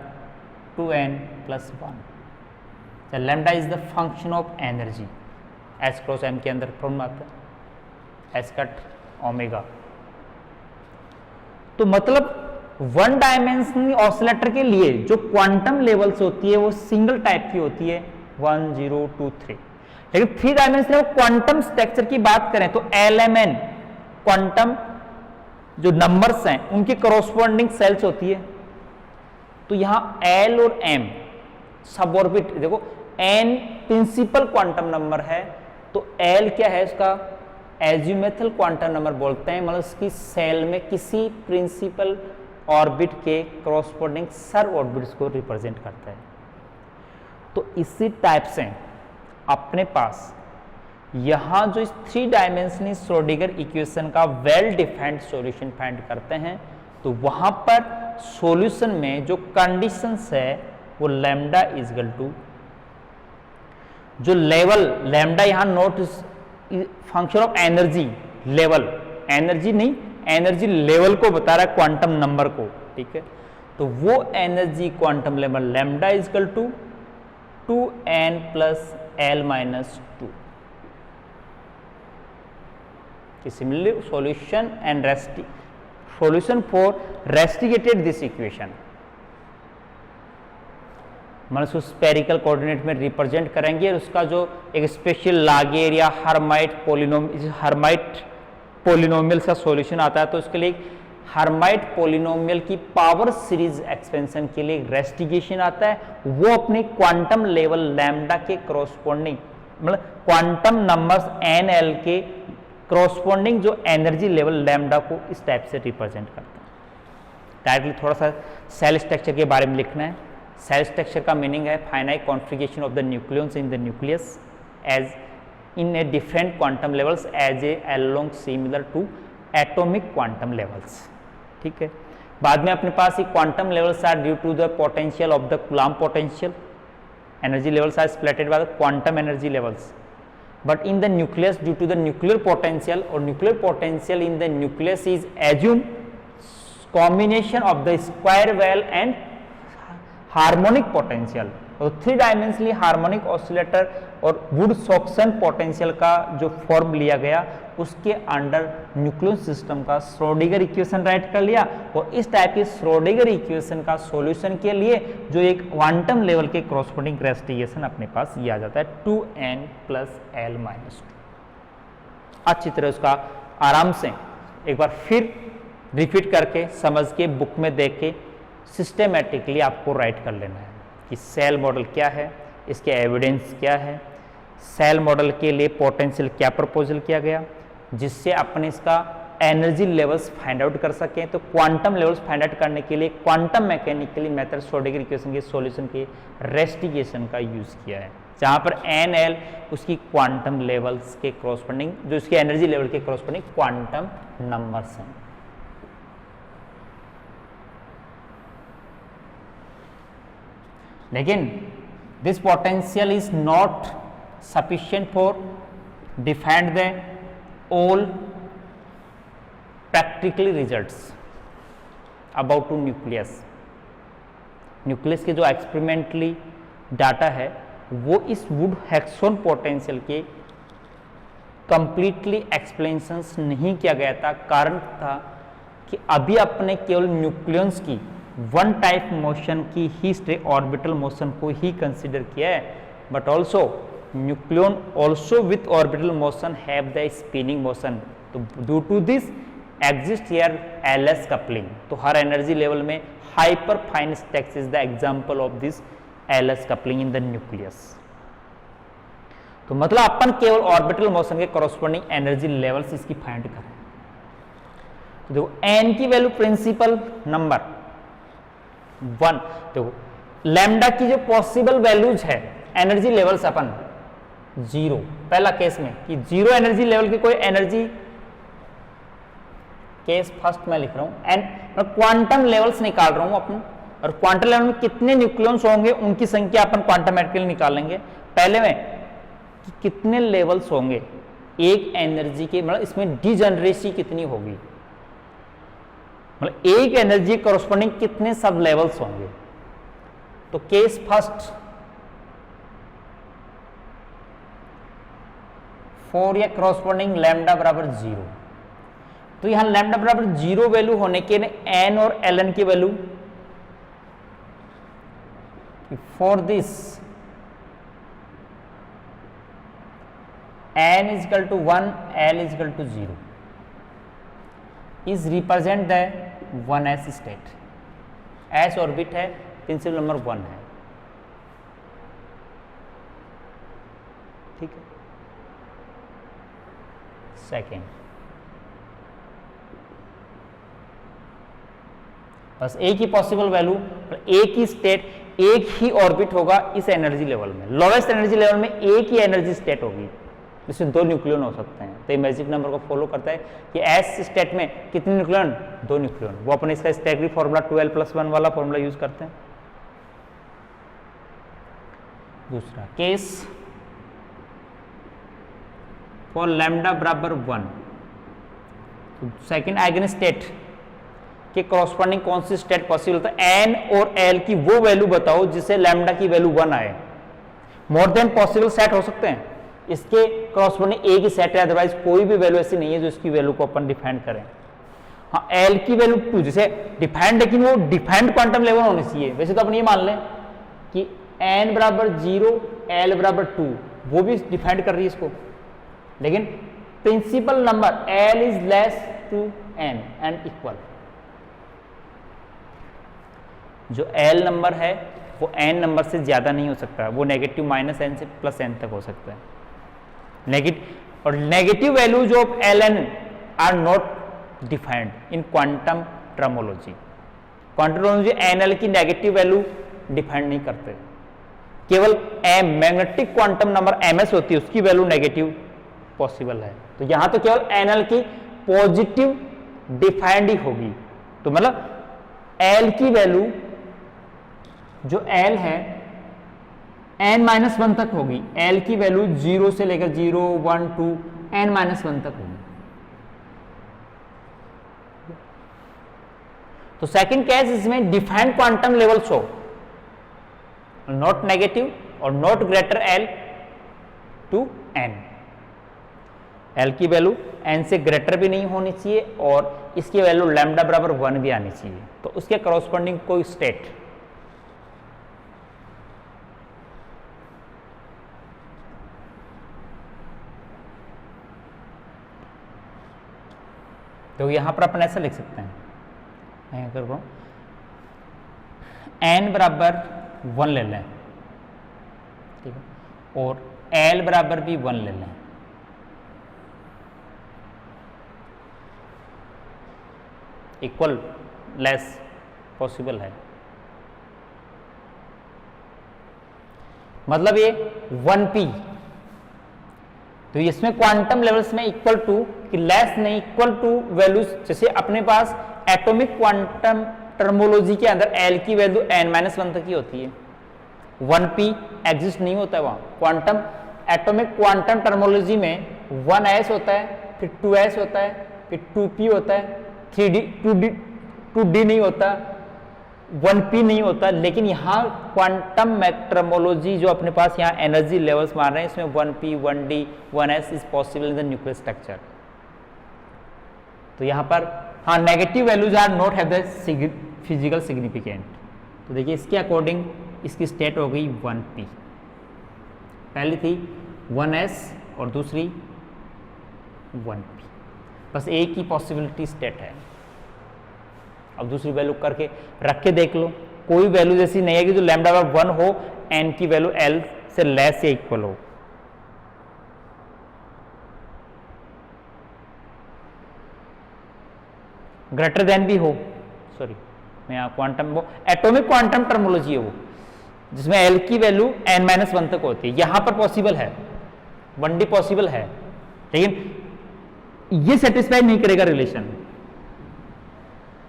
2n+1। Lambda is the function of energy, S cross M के अंदर फॉर्म आता है एस कट ओमेगा। तो मतलब वन डायमेंशनल ऑसिलेटर के लिए जो क्वांटम लेवल्स होती है वो सिंगल टाइप की होती है 1, 0, 2, 3। लेकिन 3 डायमेंशनल क्वांटम स्ट्रक्चर की बात करें तो LMN क्वांटम जो नंबर्स हैं उनके कॉरस्पॉन्डिंग सेल्स होती है। तो यहां L और M सब ऑर्बिट, देखो N प्रिंसिपल क्वांटम नंबर है तो L क्या है उसका एजिमुथल क्वांटम नंबर बोलते हैं, मतलब उसकी सेल में किसी प्रिंसिपल ऑर्बिट के कॉरस्पॉन्डिंग सब ऑर्बिट्स को रिप्रेजेंट करता है। तो इसी टाइप से अपने पास यहां जो इस 3 डायमेंशनल श्रोडिंगर इक्वेशन का वेल डिफाइंड सॉल्यूशन फाइंड करते हैं तो वहां पर सॉल्यूशन में जो कंडीशंस है वो लैम्डा इजगल टू जो लेवल, लैम्डा यहां note function of energy level, energy नहीं एनर्जी लेवल को बता रहा है क्वांटम नंबर को, ठीक है। तो वो energy quantum level lambda equal to 2n+L-2। Similarly, solution for restigated this equation, मतलब उसको स्पेरिकल कोऑर्डिनेट में रिप्रेजेंट करेंगे और उसका जो एक स्पेशल लागेर या हर्माइट पोलिनोमियल का सॉल्यूशन आता है तो उसके लिए हर्माइट पोलिनोमियल की पावर सीरीज एक्सपेंशन के लिए रेस्टिगेशन आता है, वो अपने क्वांटम लेवल लैम्डा के कॉरस्पॉन्डिंग, मतलब क्वांटम नंबर्स NL के कॉरस्पॉन्डिंग जो एनर्जी लेवल लैम्डा को इस टाइप से रिप्रेजेंट करता है। डायरेक्टली थोड़ा सा सेल स्ट्रक्चर के बारे में लिखना है। सेल स्ट्रक्चर का मीनिंग है finite configuration of the nucleus in the nucleus as in a different quantum levels as a along similar to atomic quantum levels, ठीक है। बाद में अपने पास ये quantum levels are due to the potential of the Coulomb potential, energy levels are splitted by the quantum energy levels, but in the nucleus due to the nuclear potential or nuclear potential in the nucleus is assume combination of the square well and harmonic potential। तो 3 डायमेंशनली हार्मोनिक ऑसिलेटर और वुड सॉक्सन पोटेंशियल का जो फॉर्म लिया गया उसके अंडर न्यूक्लियस सिस्टम का श्रोडिंगर इक्वेशन राइट कर लिया और इस टाइप के श्रोडिंगर इक्वेशन का सॉल्यूशन के लिए जो एक क्वांटम लेवल के कॉरस्पॉन्डिंग रेस्टिगेशन अपने पास ये आ जाता है 2n+L-2। अच्छी तरह उसका आराम से एक बार फिर रिपीट करके समझ के बुक में देख के सिस्टेमेटिकली आपको राइट कर लेना है कि सेल मॉडल क्या है, इसके एविडेंस क्या है, सेल मॉडल के लिए पोटेंशियल क्या प्रपोजल किया गया जिससे अपने इसका एनर्जी लेवल्स फाइंड आउट कर सकें। तो क्वांटम लेवल्स फाइंड आउट करने के लिए quantum mechanically method Schrodinger equation के सॉल्यूशन के रेस्टिगेशन का यूज किया है, जहां पर NL उसकी क्वांटम लेवल्स के कॉरस्पॉन्डिंग जो उसके एनर्जी लेवल के कॉरस्पॉन्डिंग क्वांटम नंबर्स हैं। लेकिन this potential is not sufficient for define the all practical results about to nucleus। Nucleus के जो एक्सपेरिमेंटली डाटा है वो इस वुड हेक्सोन पोटेंशियल के कंप्लीटली एक्सप्लेनेशंस नहीं किया गया था। कारण था कि अभी अपने केवल न्यूक्लियस की वन टाइप मोशन की ही ऑर्बिटल मोशन को ही कंसिडर किया है, but also nucleon also with orbital motion have the spinning motion। तो due to this exist here LS coupling। तो हर एनर्जी लेवल में hyper fine stakes is the example of this LS coupling in the nucleus. तो मतलब अपन केवल ऑर्बिटल मोशन के कॉरस्पॉन्डिंग एनर्जी लेवल्स इसकी फाइंड करें। तो देखो n की वैल्यू प्रिंसिपल नंबर 1, देखो लैम्डा की जो पॉसिबल वैल्यूज है एनर्जी लेवल्स अपन 0 पहला केस में कि 0 एनर्जी लेवल की कोई एनर्जी केस फर्स्ट में लिख रहा हूं एंड क्वांटम लेवल्स निकाल रहा हूं अपन, और क्वांटम लेवल में कितने न्यूक्लियॉन्स होंगे उनकी संख्या अपन क्वांटम मैकेनिकली निकालेंगे। पहले में कि कितने लेवल्स होंगे एक एनर्जी के मतलब इसमें डिजनरेसी कितनी होगी, मतलब एक एनर्जी कॉरस्पॉन्डिंग कितने सब लेवल्स होंगे। तो केस फर्स्ट फॉर या कॉरस्पॉन्डिंग लैम्डा बराबर 0, तो यहां लैम्डा बराबर 0 वैल्यू होने के एन और एल एन की value for this n is equal to 1, l is equal to 0 is represent the 1s state, s orbit है, प्रिंसिपल नंबर 1 है, ठीक है। सेकेंड, बस एक ही पॉसिबल वैल्यू, एक ही स्टेट, एक ही ऑर्बिट होगा इस एनर्जी लेवल में, लोवेस्ट एनर्जी लेवल में एक ही एनर्जी स्टेट होगी, इसमें 2 न्यूक्लियन हो सकते हैं। तो ये मैजिक नंबर को फॉलो करता है कि एस स्टेट में कितने न्यूक्लियन, 2 न्यूक्लियन। वो अपने इसका स्टैगरी फॉर्मूला 12+1 वाला फॉर्मूला यूज करते हैं। दूसरा केस फॉर लैम्डा बराबर 1, सेकेंड आइगन स्टेट के कॉरस्पॉन्डिंग कौन सी स्टेट पॉसिबल होता है, एन और एल की वो वैल्यू बताओ जिससे लैम्डा की वैल्यू 1 आए। मोर देन पॉसिबल सेट हो सकते हैं, इसके कॉरस्पॉन्डिंग एक ही सेट है, अदरवाइज कोई भी वैल्यू ऐसी नहीं है जो इसकी वैल्यू को अपन डिफाइंड करें। हाँ, एल की वैल्यू 2 जैसे डिफाइंड, लेकिन वो डिफाइंड क्वांटम लेवल होनी चाहिए। वैसे तो अपन ये मान लें कि एन बराबर 0, एल बराबर 2, वो भी डिफाइंड कर रही है इसको, लेकिन principal number l is less to n and equal. जो एल नंबर है वो एन नंबर से ज्यादा नहीं हो सकता, वो नेगेटिव -n से +n तक हो सकता है। नेगेटिव और negative values of l n are not defined in quantum terminology. Quantum terminology n l की नेगेटिव वैल्यू डिफाइंड नहीं करते, केवल m magnetic quantum number ms होती है, उसकी वैल्यू नेगेटिव पॉसिबल है। तो यहां तो केवल एन एल की पॉजिटिव डिफाइंड ही होगी। तो मतलब एल की वैल्यू जो एल है n-1 तक होगी, एल की वैल्यू 0 से लेकर 0, 1, 2 n-1 तक होगी। तो सेकंड केस इसमें defined quantum level show, not negative और not greater l to n. L की वैल्यू एन से ग्रेटर भी नहीं होनी चाहिए और इसकी वैल्यू लैम्डा बराबर 1 भी आनी चाहिए। तो उसके करस्पॉन्डिंग कोई स्टेट तो यहां पर अपन ऐसा लिख सकते हैं, मैं कर रहा हूं n बराबर 1 ले लें, ठीक है, और l बराबर भी 1 ले लें। इक्वल लेस पॉसिबल है, मतलब ये 1p। तो इसमें क्वांटम लेवल्स में इक्वल टू कि लेस नहीं, इक्वल टू वैल्यूज, जैसे अपने पास एटॉमिक क्वांटम टर्मोलॉजी के अंदर एल की वैल्यू n-1 तक ही होती है, 1p एग्जिस्ट नहीं होता है वहां। क्वांटम एटॉमिक क्वांटम टर्मोलॉजी में 1s होता है, फिर 2s होता है, फिर 2p होता है, 2d नहीं होता, 1p नहीं होता। लेकिन यहाँ क्वांटम टर्मोलॉजी जो अपने पास यहाँ एनर्जी लेवल्स मान रहे हैं, इसमें 1p, 1d, 1s is possible in the nuclear structure. तो यहाँ पर हाँ, negative values are not have the physical significant. तो देखिए इसके अकॉर्डिंग इसकी स्टेट हो गई 1p, पहली थी 1s और दूसरी 1p, बस एक ही पॉसिबिलिटी स्टेट है। अब दूसरी वैल्यू करके रख के देख लो, कोई वैल्यू जैसी नहीं है कि जो लैम्डा बराबर 1 हो, n की वैल्यू l से लेस या इक्वल हो। ग्रेटर देन भी हो, सॉरी मैं यहाँ क्वांटम, वो एटॉमिक क्वांटम टर्मोलॉजी है वो, जिसमें l की वैल्यू n-1 तक होती है। यहां पर पॉसिबल है, 1d पॉसिबल है, लेकिन ये सेटिस्फाई नहीं करेगा रिलेशन।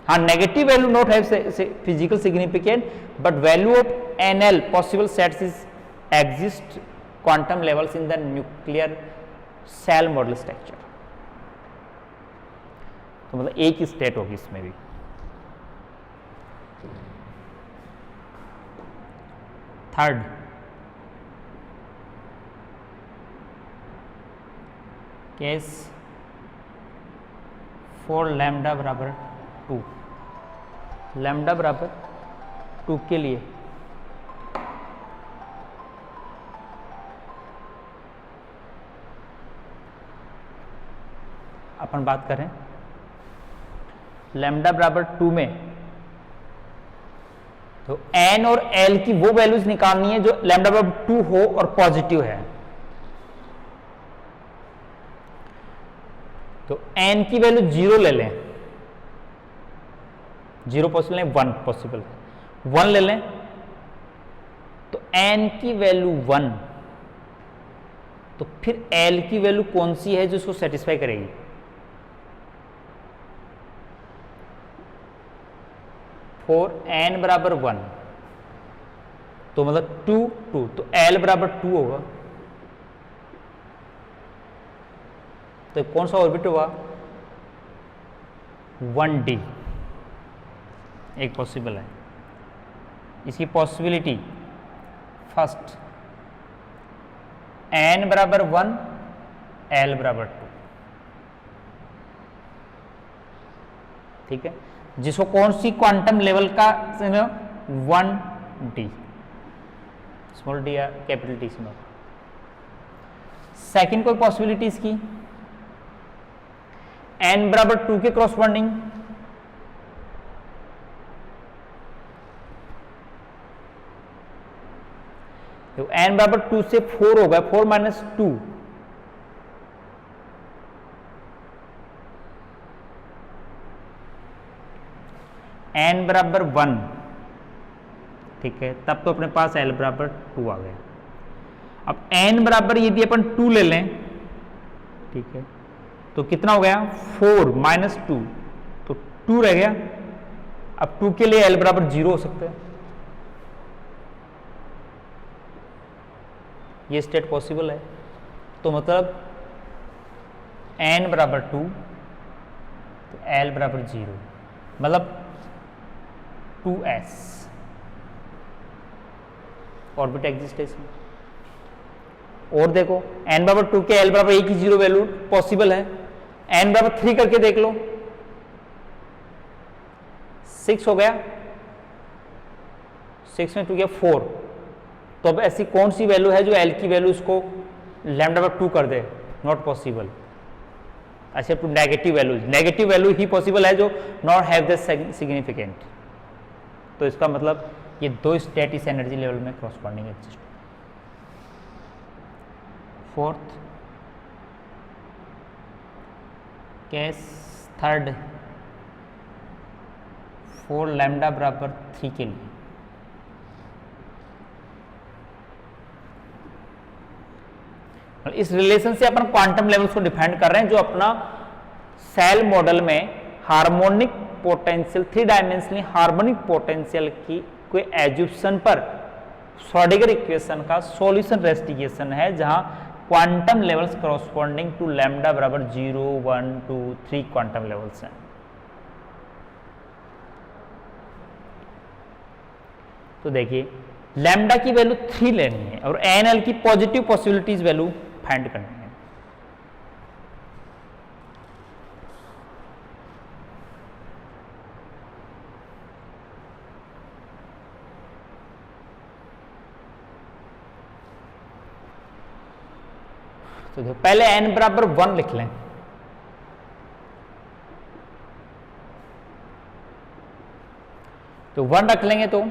हाँ, negative value not have physical significant, but value of nl possible sets is exist quantum levels in the nuclear shell model structure. तो मतलब एक ही स्टेट होगी इसमें भी। थर्ड, केस फॉर लैम्डा बराबर 2, लैम्डा बराबर 2 के लिए अपन बात करें लैम्डा बराबर 2 में, तो n और l की वो वैल्यूज निकालनी है जो लैम्डा बराबर 2 हो और पॉजिटिव है। तो n की वैल्यू 0 ले लें, 0 पॉसिबल है, 1 पॉसिबल है, 1 ले लें, तो n की वैल्यू 1, तो फिर l की वैल्यू कौन सी है जो इसको सेटिस्फाई करेगी? फॉर n बराबर 1, तो मतलब 2 2, तो l बराबर 2 होगा। तो कौन सा ऑर्बिट होगा? 1d, एक पॉसिबल है। इसकी पॉसिबिलिटी फर्स्ट, n बराबर 1, l बराबर 2, ठीक है। जिसको कौन सी क्वांटम लेवल का 1d, स्मॉल डी या कैपिटल टी से। सेकेंड कोई पॉसिबिलिटी इसकी n बराबर 2 के क्रॉसपॉन्डिंग, तो n बराबर 2 से 4 हो गया, 4 माइनस 2, n बराबर 1, ठीक है। तब तो अपने पास l बराबर 2 आ गया। अब n बराबर यदि अपन 2 ले लें, ठीक है, तो कितना हो गया? 4 माइनस 2, तो 2 रह गया। अब 2 के लिए l बराबर 0 हो सकता है, ये स्टेट पॉसिबल है। तो मतलब n बराबर 2, तो l बराबर 0, मतलब 2s ऑर्बिट एग्जिस्ट है इसमें। और देखो n बराबर 2 के l बराबर 1 की 0 वैल्यू पॉसिबल है। n बराबर 3 करके देख लो, 6 हो गया, 6 में 2 गया 4। तो अब ऐसी कौन सी वैल्यू है जो l की वैल्यू उसको लैम्डा बराबर 2 कर दे? Not possible. अच्छा, two negative values, negative value ही पॉसिबल है जो नॉट हैव द सिग्निफिकेंट। तो इसका मतलब ये दो स्टेट इस एनर्जी लेवल में corresponding exist. Fourth case, third, for lambda बराबर 3 के लिए इस रिलेशन से अपन क्वांटम लेवल्स को डिफाइन कर रहे हैं जो अपना सेल मॉडल में harmonic potential, 3 dimensionally harmonic potential की कोई एज्यूप्शन पर श्रोडिंगर इक्वेशन का सॉल्यूशन रेस्टिगेशन है, जहां quantum levels corresponding to lambda बराबर 0, 1, 2, 3 क्वांटम लेवल्स हैं। तो देखिए लैम्डा की वैल्यू 3 लेनी है और एनएल की पॉजिटिव पॉसिबिलिटीज वैल्यू फाइंड करनी है। तो देखो पहले n बराबर 1 लिख लें, तो 1 रख लेंगे तो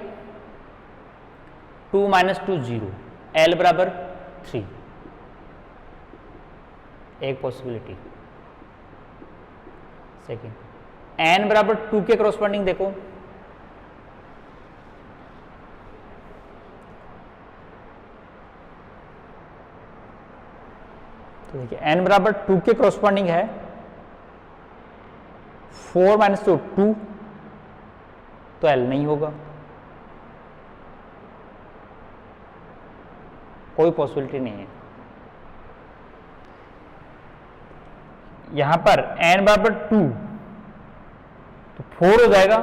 2 माइनस 2 0, l बराबर 3, एक पॉसिबिलिटी। सेकेंड, n बराबर 2 के क्रॉसपॉन्डिंग देखो, तो देखिए n बराबर 2 के क्रॉसपॉन्डिंग है 4 माइनस 2 2, तो l नहीं होगा, कोई पॉसिबिलिटी नहीं है। यहां पर n बराबर 2 तो 4 हो जाएगा,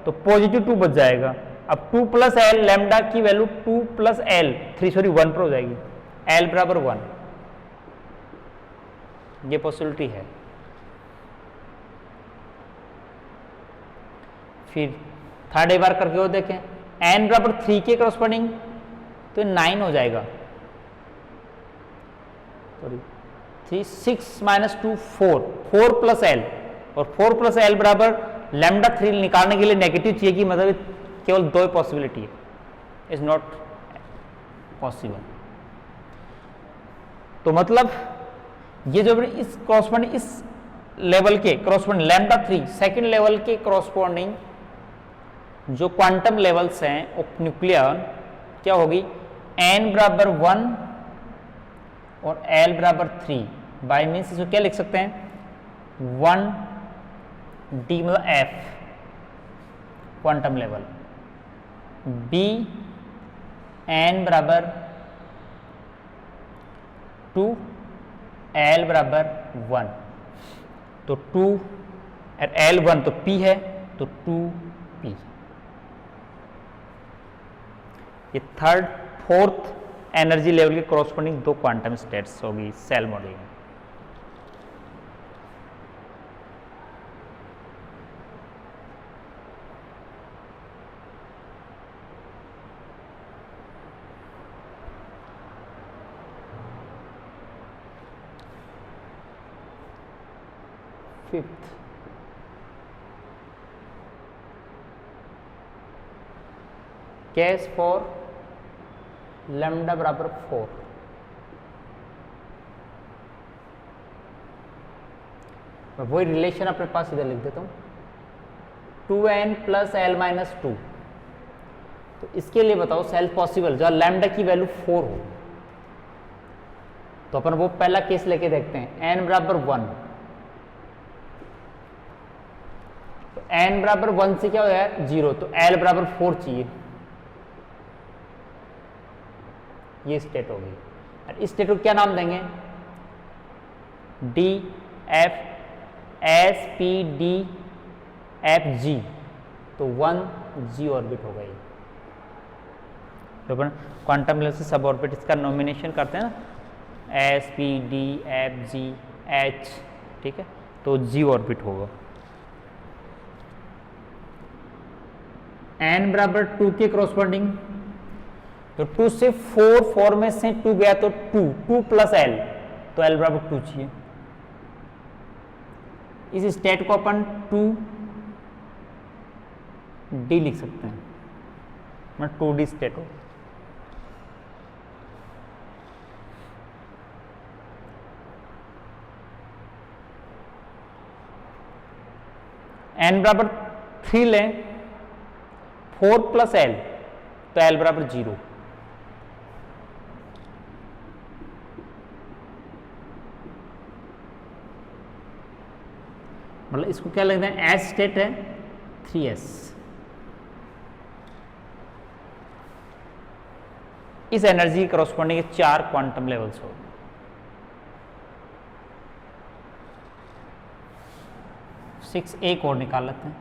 तो पॉजिटिव 2 बच जाएगा। अब 2 प्लस एल, लैम्डा की वैल्यू 2 प्लस एल 1 पर हो जाएगी, एल बराबर 1, ये पॉसिबिलिटी है। फिर थर्ड एक बार करके वो देखें, n बराबर 3 के करस्पॉन्डिंग तो 9 हो जाएगा, सॉरी 3 6 माइनस 2 4, 4 प्लस एल, और 4 प्लस एल बराबर लैम्डा 3 निकालने के लिए नेगेटिव चाहिए कि मतलब केवल 2 पॉसिबिलिटी है, इज नॉट पॉसिबल। तो मतलब ये जो इस करस्पॉन्डिंग इस लेवल के करस्पॉन्डिंग लैम्डा 3 सेकेंड लेवल के करस्पॉन्डिंग जो क्वांटम लेवल्स हैं ऑफ न्यूक्लियन क्या होगी, n बराबर 1 और l बराबर 3, बाय मीन्स इसको क्या लिख सकते हैं, 1 d मतलब f quantum level, b n बराबर 2, l बराबर 1, तो 2 और l 1 तो p है, तो 2p। ये थर्ड फोर्थ एनर्जी लेवल के कॉरस्पॉन्डिंग 2 क्वांटम स्टेट्स होगी सेल मॉडल में। फिफ्थ, केस फॉर लैम्डा बराबर 4, मैं वही रिलेशन अपने पास इधर लिख देता हूं, 2n प्लस एल माइनस 2। तो इसके लिए बताओ सेल्फ पॉसिबल जहां लैम्डा की वैल्यू 4 हो, तो अपन वो पहला केस लेके देखते हैं, n बराबर 1, तो n बराबर 1 से क्या हो जाएगा 0, तो l बराबर 4 चाहिए, ये स्टेट हो गई। और इस स्टेट को क्या नाम देंगे, D F S P D F G, तो 1 जी ऑर्बिट हो गई। तो अपन क्वांटम लेवल से सब ऑर्बिट इसका नॉमिनेशन करते हैं ना, S P D F G H, ठीक है, तो जी ऑर्बिट होगा। n बराबर 2 के क्रॉसपॉन्डिंग, तो 2 से 4 में से 2 गया तो 2 प्लस एल, तो एल बराबर 2 चाहिए। इस स्टेट को अपन 2d लिख सकते हैं, मतलब 2d स्टेट हो। n बराबर 3 लें, 4 प्लस एल, तो एल बराबर 0। मतलब इसको क्या लगता है, एस स्टेट है 3s। इस एनर्जी करस्पॉन्डिंग के 4 क्वांटम लेवल्स हो। सिक्स एक और निकाल लेते हैं,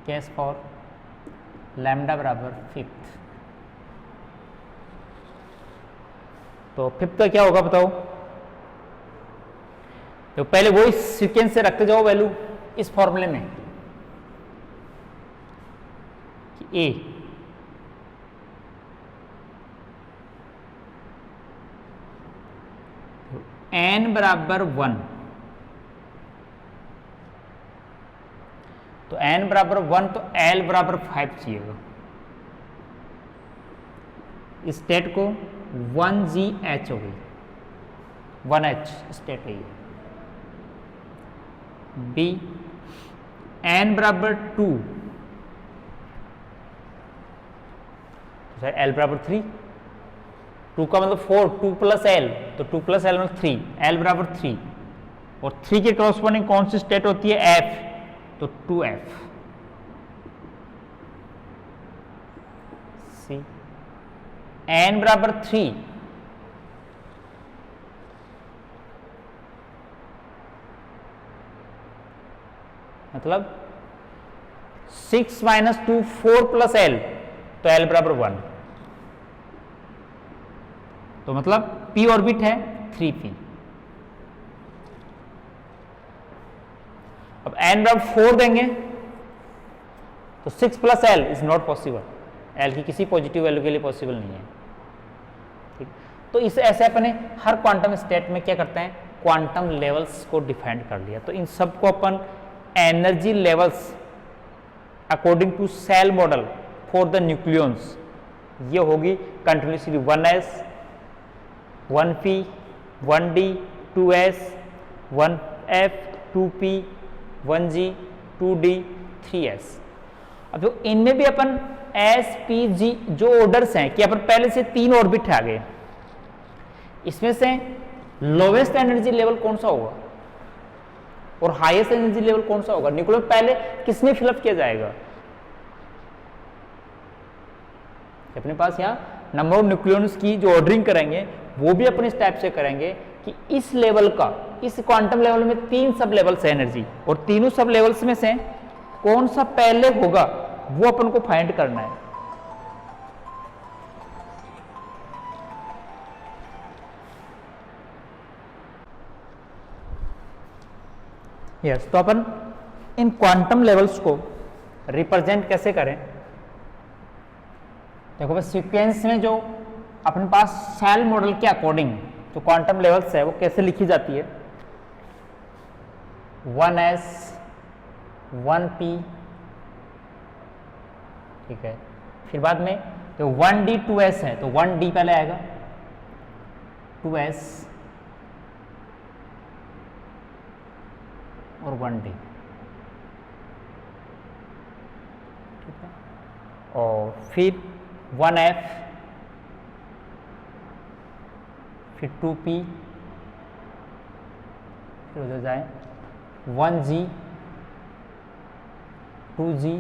केस फॉर लैम्डा बराबर 5th। तो 5th का क्या होगा बताओ, तो पहले वही सीक्वेंस से रखते जाओ वैल्यू इस फॉर्मूले में कि a n बराबर 1, तो n बराबर 1 तो l बराबर 5 चाहिएगा। इस स्टेट को 1gh हो गई, 1h स्टेट है ये। b n बराबर 2, एल बराबर 3, 2 का मतलब 4, 2 प्लस एल, तो 2 प्लस एल मतलब 3, एल बराबर 3, और 3 के कॉरस्पॉन्डिंग कौन सी स्टेट होती है, एफ, तो 2f। सी n बराबर 3, मतलब 6 माइनस 2 4 प्लस एल, तो एल बराबर 1, तो मतलब p ऑर्बिट है 3p। अब n बराबर 4 देंगे तो 6 plus L is not possible, L की किसी पॉजिटिव वैल्यू के लिए पॉसिबल नहीं है। ठीक, तो इस ऐसे अपने हर क्वांटम स्टेट में क्या करते हैं, क्वांटम लेवल्स को डिफाइन कर लिया। तो इन सबको अपन energy levels according to shell model for the nucleons, ये होगी continuously 1s 1p 1d 2s 1f 2p 1g 2d 3s। अब तो इनमें भी अपन s p g जो ऑर्डर्स हैं कि अपन पहले से 3 ऑर्बिट आ गए, इसमें से लोवेस्ट एनर्जी लेवल कौन सा होगा और हाईएस्ट एनर्जी लेवल कौन सा होगा, न्यूक्लियन पहले किसमें फिलअप किया जाएगा। अपने पास यहाँ नंबर ऑफ न्यूक्लियॉन्स की जो ऑर्डरिंग करेंगे वो भी अपने इस टाइप से करेंगे कि इस लेवल का, इस क्वांटम लेवल में 3 सब लेवल्स है एनर्जी, और तीनों सब लेवल्स में से कौन सा पहले होगा वो अपन को फाइंड करना है। यस, तो अपन इन क्वांटम लेवल्स को रिप्रेजेंट कैसे करें। देखो बस सीक्वेंस में जो अपने पास सेल मॉडल के अकॉर्डिंग जो क्वांटम लेवल्स है वो कैसे लिखी जाती है, 1s 1p, ठीक है, फिर बाद में तो 1d 2s है तो 1d पहले आएगा, 2s और 1d, ठीक है, और फिर 1f, फिर 2p, फिर उधर जाए 1g 2g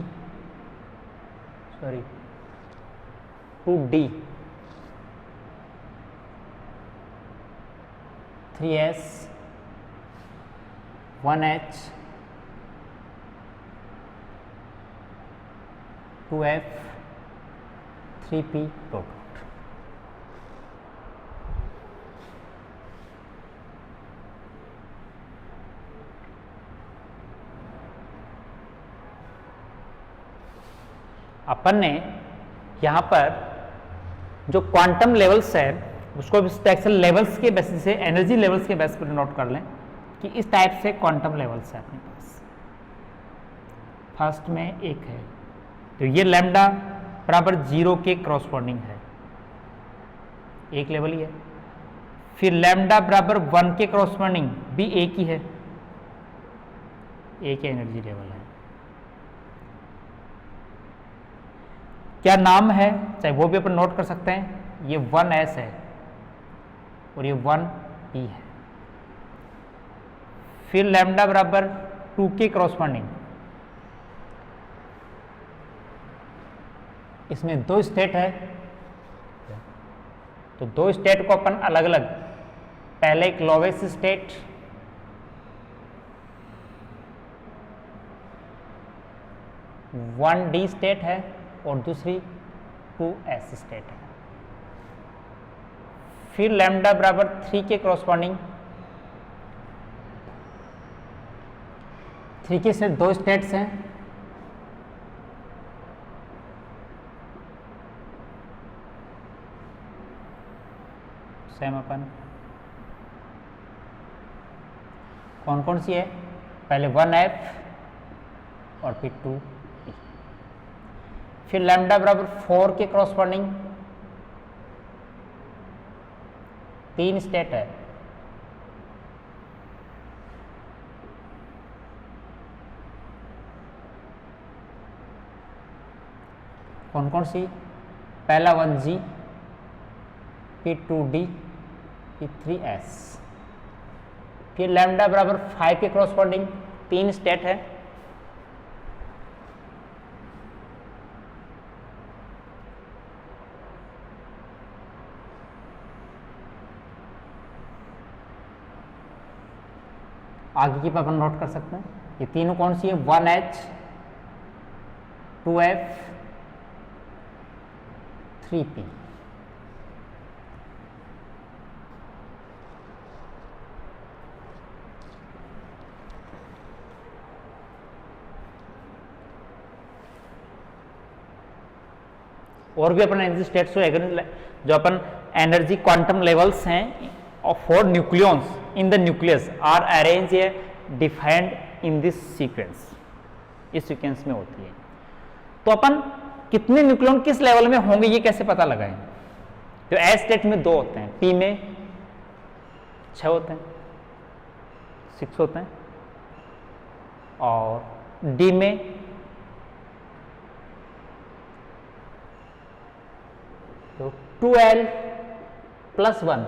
sorry 2d 3s 1h 2f 3p dot. अपन ने यहाँ पर जो क्वांटम लेवल्स है उसको स्पेक्ट्रल लेवल्स के बेसिस से, एनर्जी लेवल्स के बेसिस पर नोट कर लें कि इस टाइप से क्वांटम लेवल्स है अपने पास। फर्स्ट में एक है तो ये लैम्डा बराबर 0 के क्रॉसपॉन्डिंग है, एक लेवल ही है। फिर लैम्डा बराबर 1 के क्रॉसपॉन्डिंग भी एक ही है, एक एनर्जी लेवल है। क्या नाम है चाहे वो भी अपन नोट कर सकते हैं, ये 1s है और ये 1p है। फिर लैम्डा बराबर 2 के क्रॉसपॉन्डिंग, इसमें 2 स्टेट है तो 2 स्टेट को अपन अलग अलग, पहले एक lowest state, one D state है और दूसरी 2s स्टेट है। फिर लैम्डा बराबर 3 के क्रॉसपॉन्डिंग, 3 के से 2 स्टेट्स हैं, सेम अपन कौन कौन सी है, पहले 1f और फिर 2p। फिर लैम्डा बराबर 4 के क्रॉसपॉन्डिंग 3 स्टेट है, कौन कौन सी, पहला 1g, फिर 2d, फिर 3s। फिर लैम्डा बराबर 5 के क्रॉसपॉन्डिंग 3 स्टेट है, आगे की अपन नोट कर सकते हैं। ये तीनों कौन सी है? 1H 2F 3P। और भी अपन एनर्जी स्टेट्स जो अपन एनर्जी क्वांटम लेवल्स हैं for nucleons in the nucleus are arrange defined in this sequence, इस सीक्वेंस में होती है। तो अपन कितने न्यूक्लियॉन किस लेवल में होंगे ये कैसे पता लगाएं? तो एस स्टेट में 2 होते हैं, पी में 6 होते हैं, 6 होते हैं, और डी में 2L + 1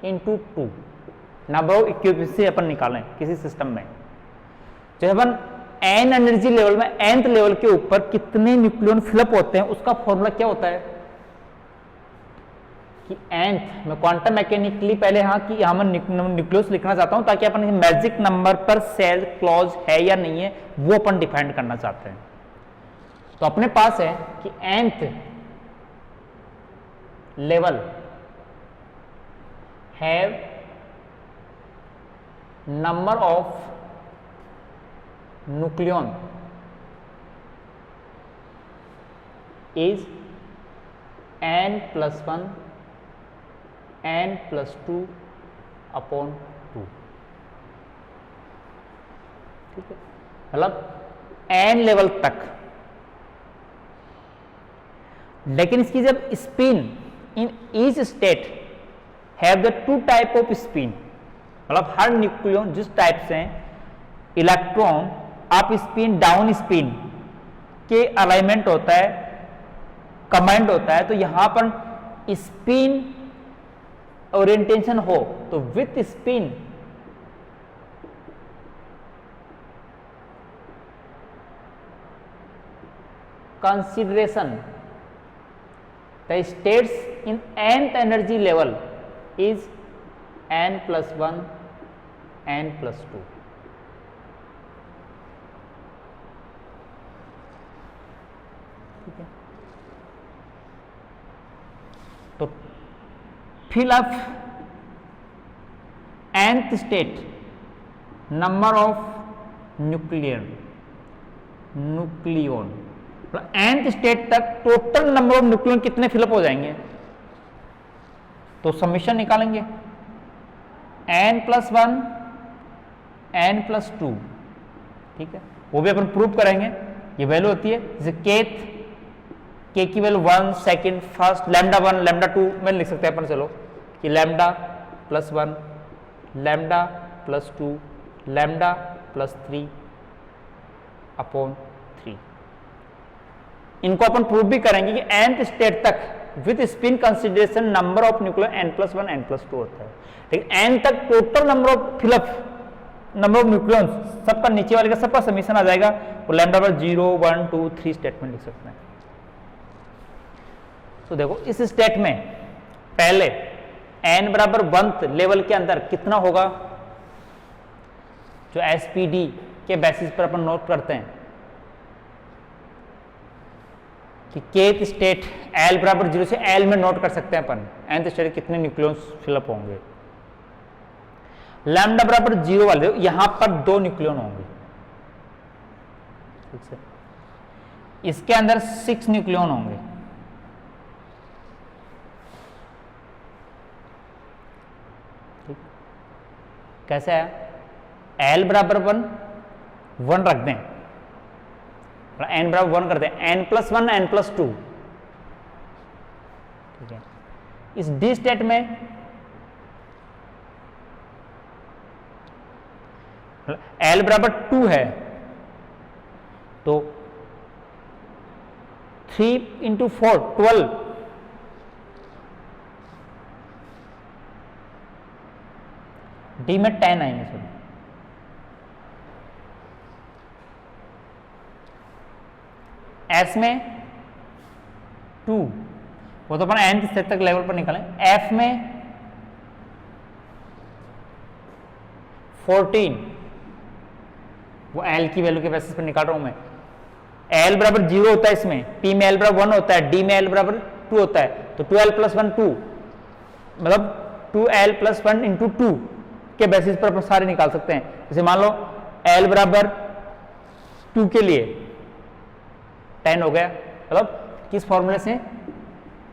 × 2 नंबर ऑफ इक्विवेलेंस से अपन निकालें किसी सिस्टम में। जब अपन n एनर्जी लेवल में nth लेवल के ऊपर कितने न्यूक्लियॉन फिलअप होते हैं उसका फॉर्मूला क्या होता है कि nth मैं क्वांटम मैकेनिकली पहले कि यहां मैं न्यूक्लियस लिखना चाहता हूं ताकि अपन मैजिक नंबर पर सेल क्लॉज है या नहीं है वो अपन डिफाइन करना चाहते हैं। तो अपने पास है कि nth level have number of nucleon is n + 1 n + 2 upon 2। ठीक है, मतलब n लेवल तक। लेकिन इसकी जब spin in each state have the 2 type off spin, मतलब हर न्यूक्लियन जिस टाइप से electron up spin down spin के अलाइनमेंट होता है, कमांड होता है, तो यहां पर स्पिन ओरिएंटेशन हो तो with spin consideration the states in nth energy level is n + 1 n + 2। ठीक है, तो fill up nth state number of nucleon nth state तक टोटल नंबर ऑफ न्यूक्लियन कितने फिलअप हो जाएंगे, तो समीशन निकालेंगे n + 1 n + 2। ठीक है, वो भी अपन प्रूव करेंगे। ये वैल्यू होती है जैसे k की value 1 second first lambda 1 lambda 2 में लिख सकते हैं अपन, चलो कि लैम्डा + 1 लैम्डा + 2 लैम्डा + 3 अपॉन 3। इनको अपन प्रूव भी करेंगे कि nth स्टेट तक with spin consideration number of nucleon n + 1 n + 2 होता है। लेकिन n तक total number of fill up number of nucleon सबका नीचे वाले का सबका समीशन आ जाएगा, तो लैम्डा पर 0 1 2 3 स्टेट में लिख सकते हैं। तो देखो इस स्टेट में पहले n = 1th लेवल के अंदर कितना होगा, जो SPD के बेसिस पर अपन नोट करते हैं कि kth स्टेट L = 0 से L में नोट कर सकते हैं अपन nth स्टेट कितने न्यूक्लियॉन्स फिलअप होंगे। लैम्डा = 0 वाले यहां पर 2 न्यूक्लियॉन होंगे। ठीक है, इसके अंदर 6 न्यूक्लियॉन होंगे। ठीक, कैसे है, L = 1 रख दें, n = 1 कर दें, n + 1 n + 2। ठीक है, इस डी स्टेट में L = 2 है तो 3 × 4 12 डी में 10 आएंगे सर। एस में 2, वो तो अपन nth स्टेट तक लेवल पर निकालें। एफ में 14 वो एल की वैल्यू के बेसिस पर निकाल रहा हूं मैं। एल बराबर 0 होता है इसमें, पी में एल बराबर 1 होता है, डी में एल बराबर 2 होता है, तो 2l + 1 2, मतलब 2l + 1 × 2 के बेसिस पर अपन सारे निकाल सकते हैं। जैसे मान लो l बराबर 2 के लिए 10 हो गया, मतलब किस फॉर्मूले से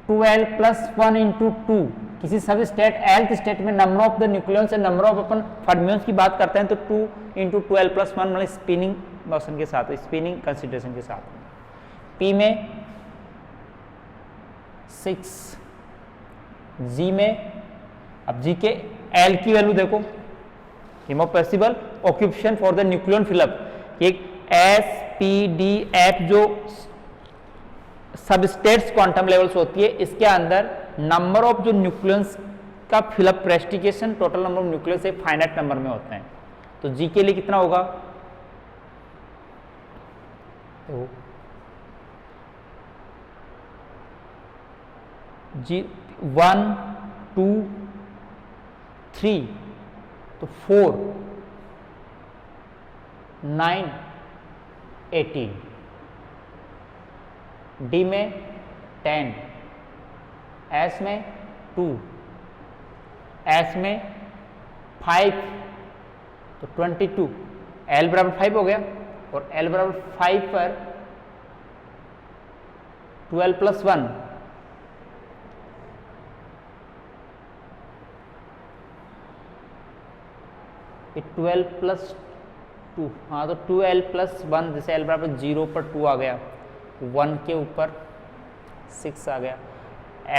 2l + 1 × 2, किसी सब स्टेट एल्थ स्टेट में नंबर ऑफ द न्यूक्लियॉन्स से नंबर ऑफ अपन फर्मियंस की बात करते हैं तो 2 × 2l + 1 मतलब स्पिनिंग मोशन के साथ, स्पिनिंग कंसिडरेशन के साथ। p में 6, g में, अब g के l की वैल्यू देखो, impossible occupation for the nucleon fill up, एक s p d f जो सबस्टेट्स क्वांटम लेवल्स होती है, इसके अंदर नंबर ऑफ जो न्यूक्लियंस का fill up restriction, total number of nucleus एक फाइनाइट नंबर में होते हैं। तो जी के लिए कितना होगा, तो जी 1 2 3 तो 4 9 18, डी में 10, एस में 2, एस में 5 तो 22, एल बराबर 5 हो गया, और एल बराबर 5 पर 12 + 1 12 + 2, हाँ तो 2l + 1, जैसे l बराबर 0 पर 2 आ गया, 1 के ऊपर 6 आ गया,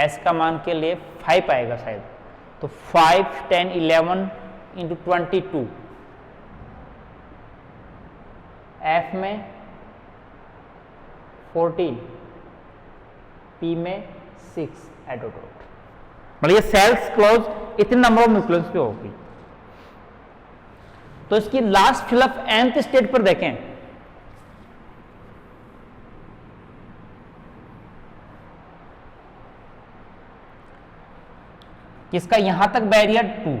s का मान के लिए 5 आएगा शायद, तो 5 10 11 × 22, f में 14, p में 6 एडोडोट, मतलब ये सेल्स क्लोज इतने नंबर ऑफ न्यूक्लियस पे होगी। तो इसकी लास्ट फिलअप nth स्टेट पर देखें, किसका यहां तक बैरियर 2,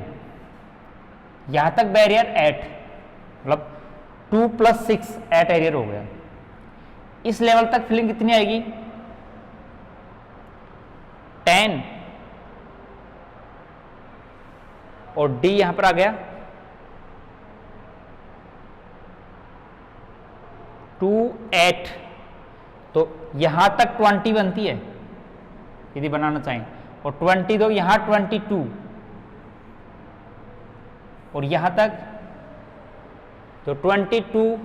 यहां तक बैरियर 8, मतलब 2 + 6 8 एरियर हो गया। इस लेवल तक फिलिंग कितनी आएगी 10, और डी यहां पर आ गया 2 8, तो यहां तक 20 बनती है यदि बनाना चाहें, और 20 तो यहां 22, और यहां तक तो 22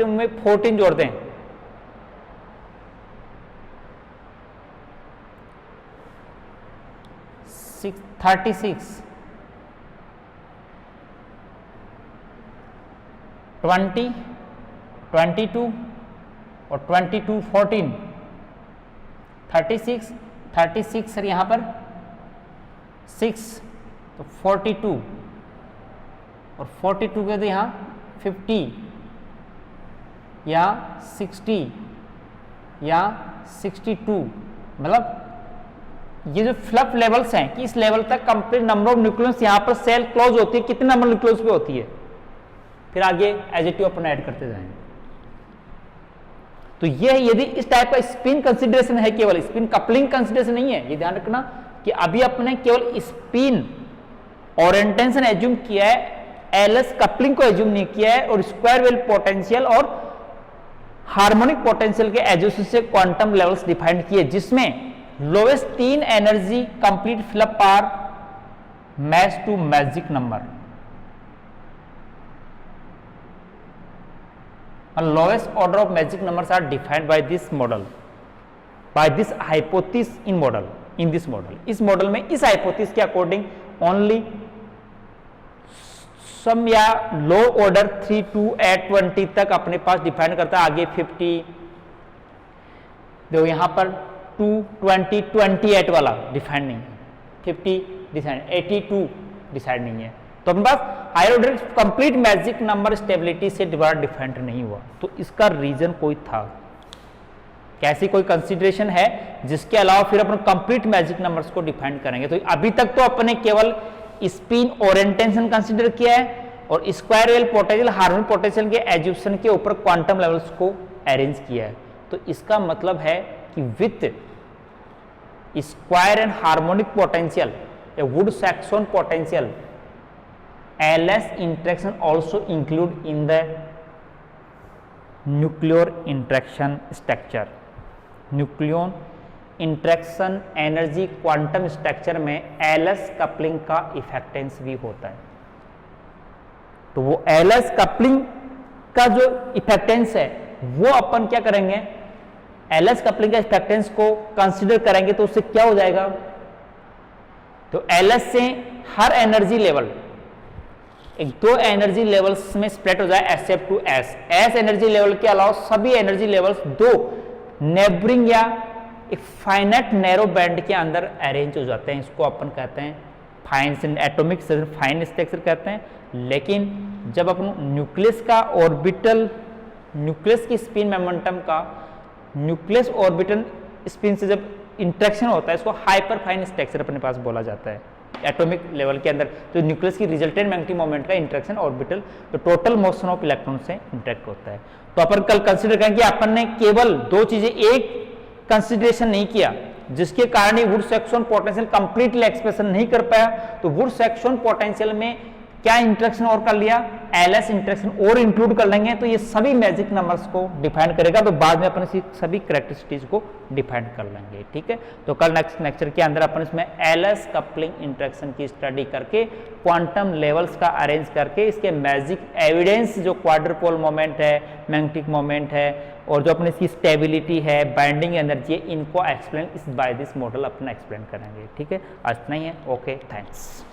में 14 जोड़ दें, 36, 20 22 और 22 14 36 सर यहां पर 6 तो 42, और 42 के तो यहां 50, या 60, या 62, मतलब ये जो फ्लप लेवल्स हैं कि इस लेवल तक कंप्लीट नंबर ऑफ न्यूक्लियस यहां पर सेल क्लोज होती है, कितने नंबर न्यूक्लियस पे होती है, फिर आगे एडिटिव अपन ऐड करते जाएंगे। तो यह यदि इस टाइप का स्पिन कंसीडरेशन है, केवल स्पिन कपलिंग कंसीडरेशन नहीं है, ये ध्यान रखना कि अभी अपने केवल स्पिन ओरिएंटेशन एज्यूम किया है, एलएस कपलिंग को एज्यूम नहीं किया है, और स्क्वायर वेल पोटेंशियल और हार्मोनिक पोटेंशियल के एज्यूम से क्वांटम लेवल्स डिफाइंड किए, जिसमें lowest 3 energy complete fill up are match to magic number, lowest order of magic numbers are defined by this model, by this hypothesis in model, in this model, इस मॉडल में इस hypothesis के अकॉर्डिंग ओनली सम या लो ऑर्डर 3 to 8 20 तक अपने पास डिफाइन करता है, आगे 50 देखो यहां पर 2 20 28 वाला डिफाइंड नहीं है, 50 डिसाइड 82 डिसाइड नहीं है, तो अपने पास higher order complete magic number stability से डिफाइंड नहीं हुआ। तो इसका रीजन कोई था, कैसी कोई कंसीडरेशन है जिसके अलावा फिर अपन कंप्लीट मैजिक नंबर्स को डिफाइन करेंगे। तो अभी तक तो अपने केवल स्पिन ओरिएंटेशन कंसीडर किया है, और square well potential harmonic potential के एज्यूप्शन के ऊपर क्वांटम लेवल्स को अरेंज किया है। तो इसका मतलब है कि with square and harmonic potential A would Saxon potential LS interaction also include in the nuclear interaction structure. Nucleon interaction energy quantum structure में एलएस कपलिंग का इफेक्टेंस भी होता है। तो वो एलएस कपलिंग का जो इफेक्टेंस है वो अपन क्या करेंगे, एलएस कपलिंग का इफेक्टेंस को कंसीडर करेंगे तो उससे क्या हो जाएगा, तो एलएस से हर एनर्जी लेवल एक दो एनर्जी लेवल्स में स्प्लिट हो जाए SF to S. S energy level के अलावा सभी एनर्जी लेवल्स दो नेबरिंग या एक फाइनाइट नैरो बैंड के अंदर अरेंज हो जाते हैं। इसको अपन कहते हैं फाइन एटॉमिक फाइन स्ट्रक्चर कहते हैं। लेकिन जब अपन न्यूक्लियस का ऑर्बिटल, न्यूक्लियस की स्पिन मोमेंटम का न्यूक्लियस ऑर्बिटल स्पिन से जब इंटरेक्शन होता है, इसको हाइपर फाइन स्ट्रक्चर अपने पास बोला जाता है। एटॉमिक लेवल के अंदर तो न्यूक्लियस की रिजल्टेंट मैग्नेटिक मोमेंट का इंटरेक्शन ऑर्बिटल तो टोटल मोशन ऑफ इलेक्ट्रॉन से इंटरेक्ट होता है। तो अपन कल कंसीडर करें कि अपन ने केवल दो चीजें एक कंसीडरेशन नहीं किया, जिसके कारण he would Saxon potential completely expression नहीं कर पाया। तो वुड सैक्सन पोटेंशियल में क्या इंटरेक्शन और कर लिया, एलएस इंटरेक्शन और इंक्लूड कर लेंगे तो ये सभी मैजिक नंबर्स को डिफाइन करेगा। तो बाद में अपन इसी सभी कैरेक्टरिस्टिक्स को डिफाइन कर लेंगे, ठीक है। तो कल नेक्स्ट लेक्चर के अंदर अपन इसमें एलएस कपलिंग इंटरेक्शन की स्टडी करके क्वांटम लेवल्स का अरेंज करके इसके मैजिक एविडेंस जो क्वाड्रपोल मोमेंट है, मैग्नेटिक मोमेंट है और जो अपने इसकी स्टेबिलिटी है, बाइंडिंग एनर्जी है, इनको एक्सप्लेन इस बाय दिस मॉडल अपना एक्सप्लेन करेंगे, ठीक है। आज इतना ही है, ओके, थैंक्स।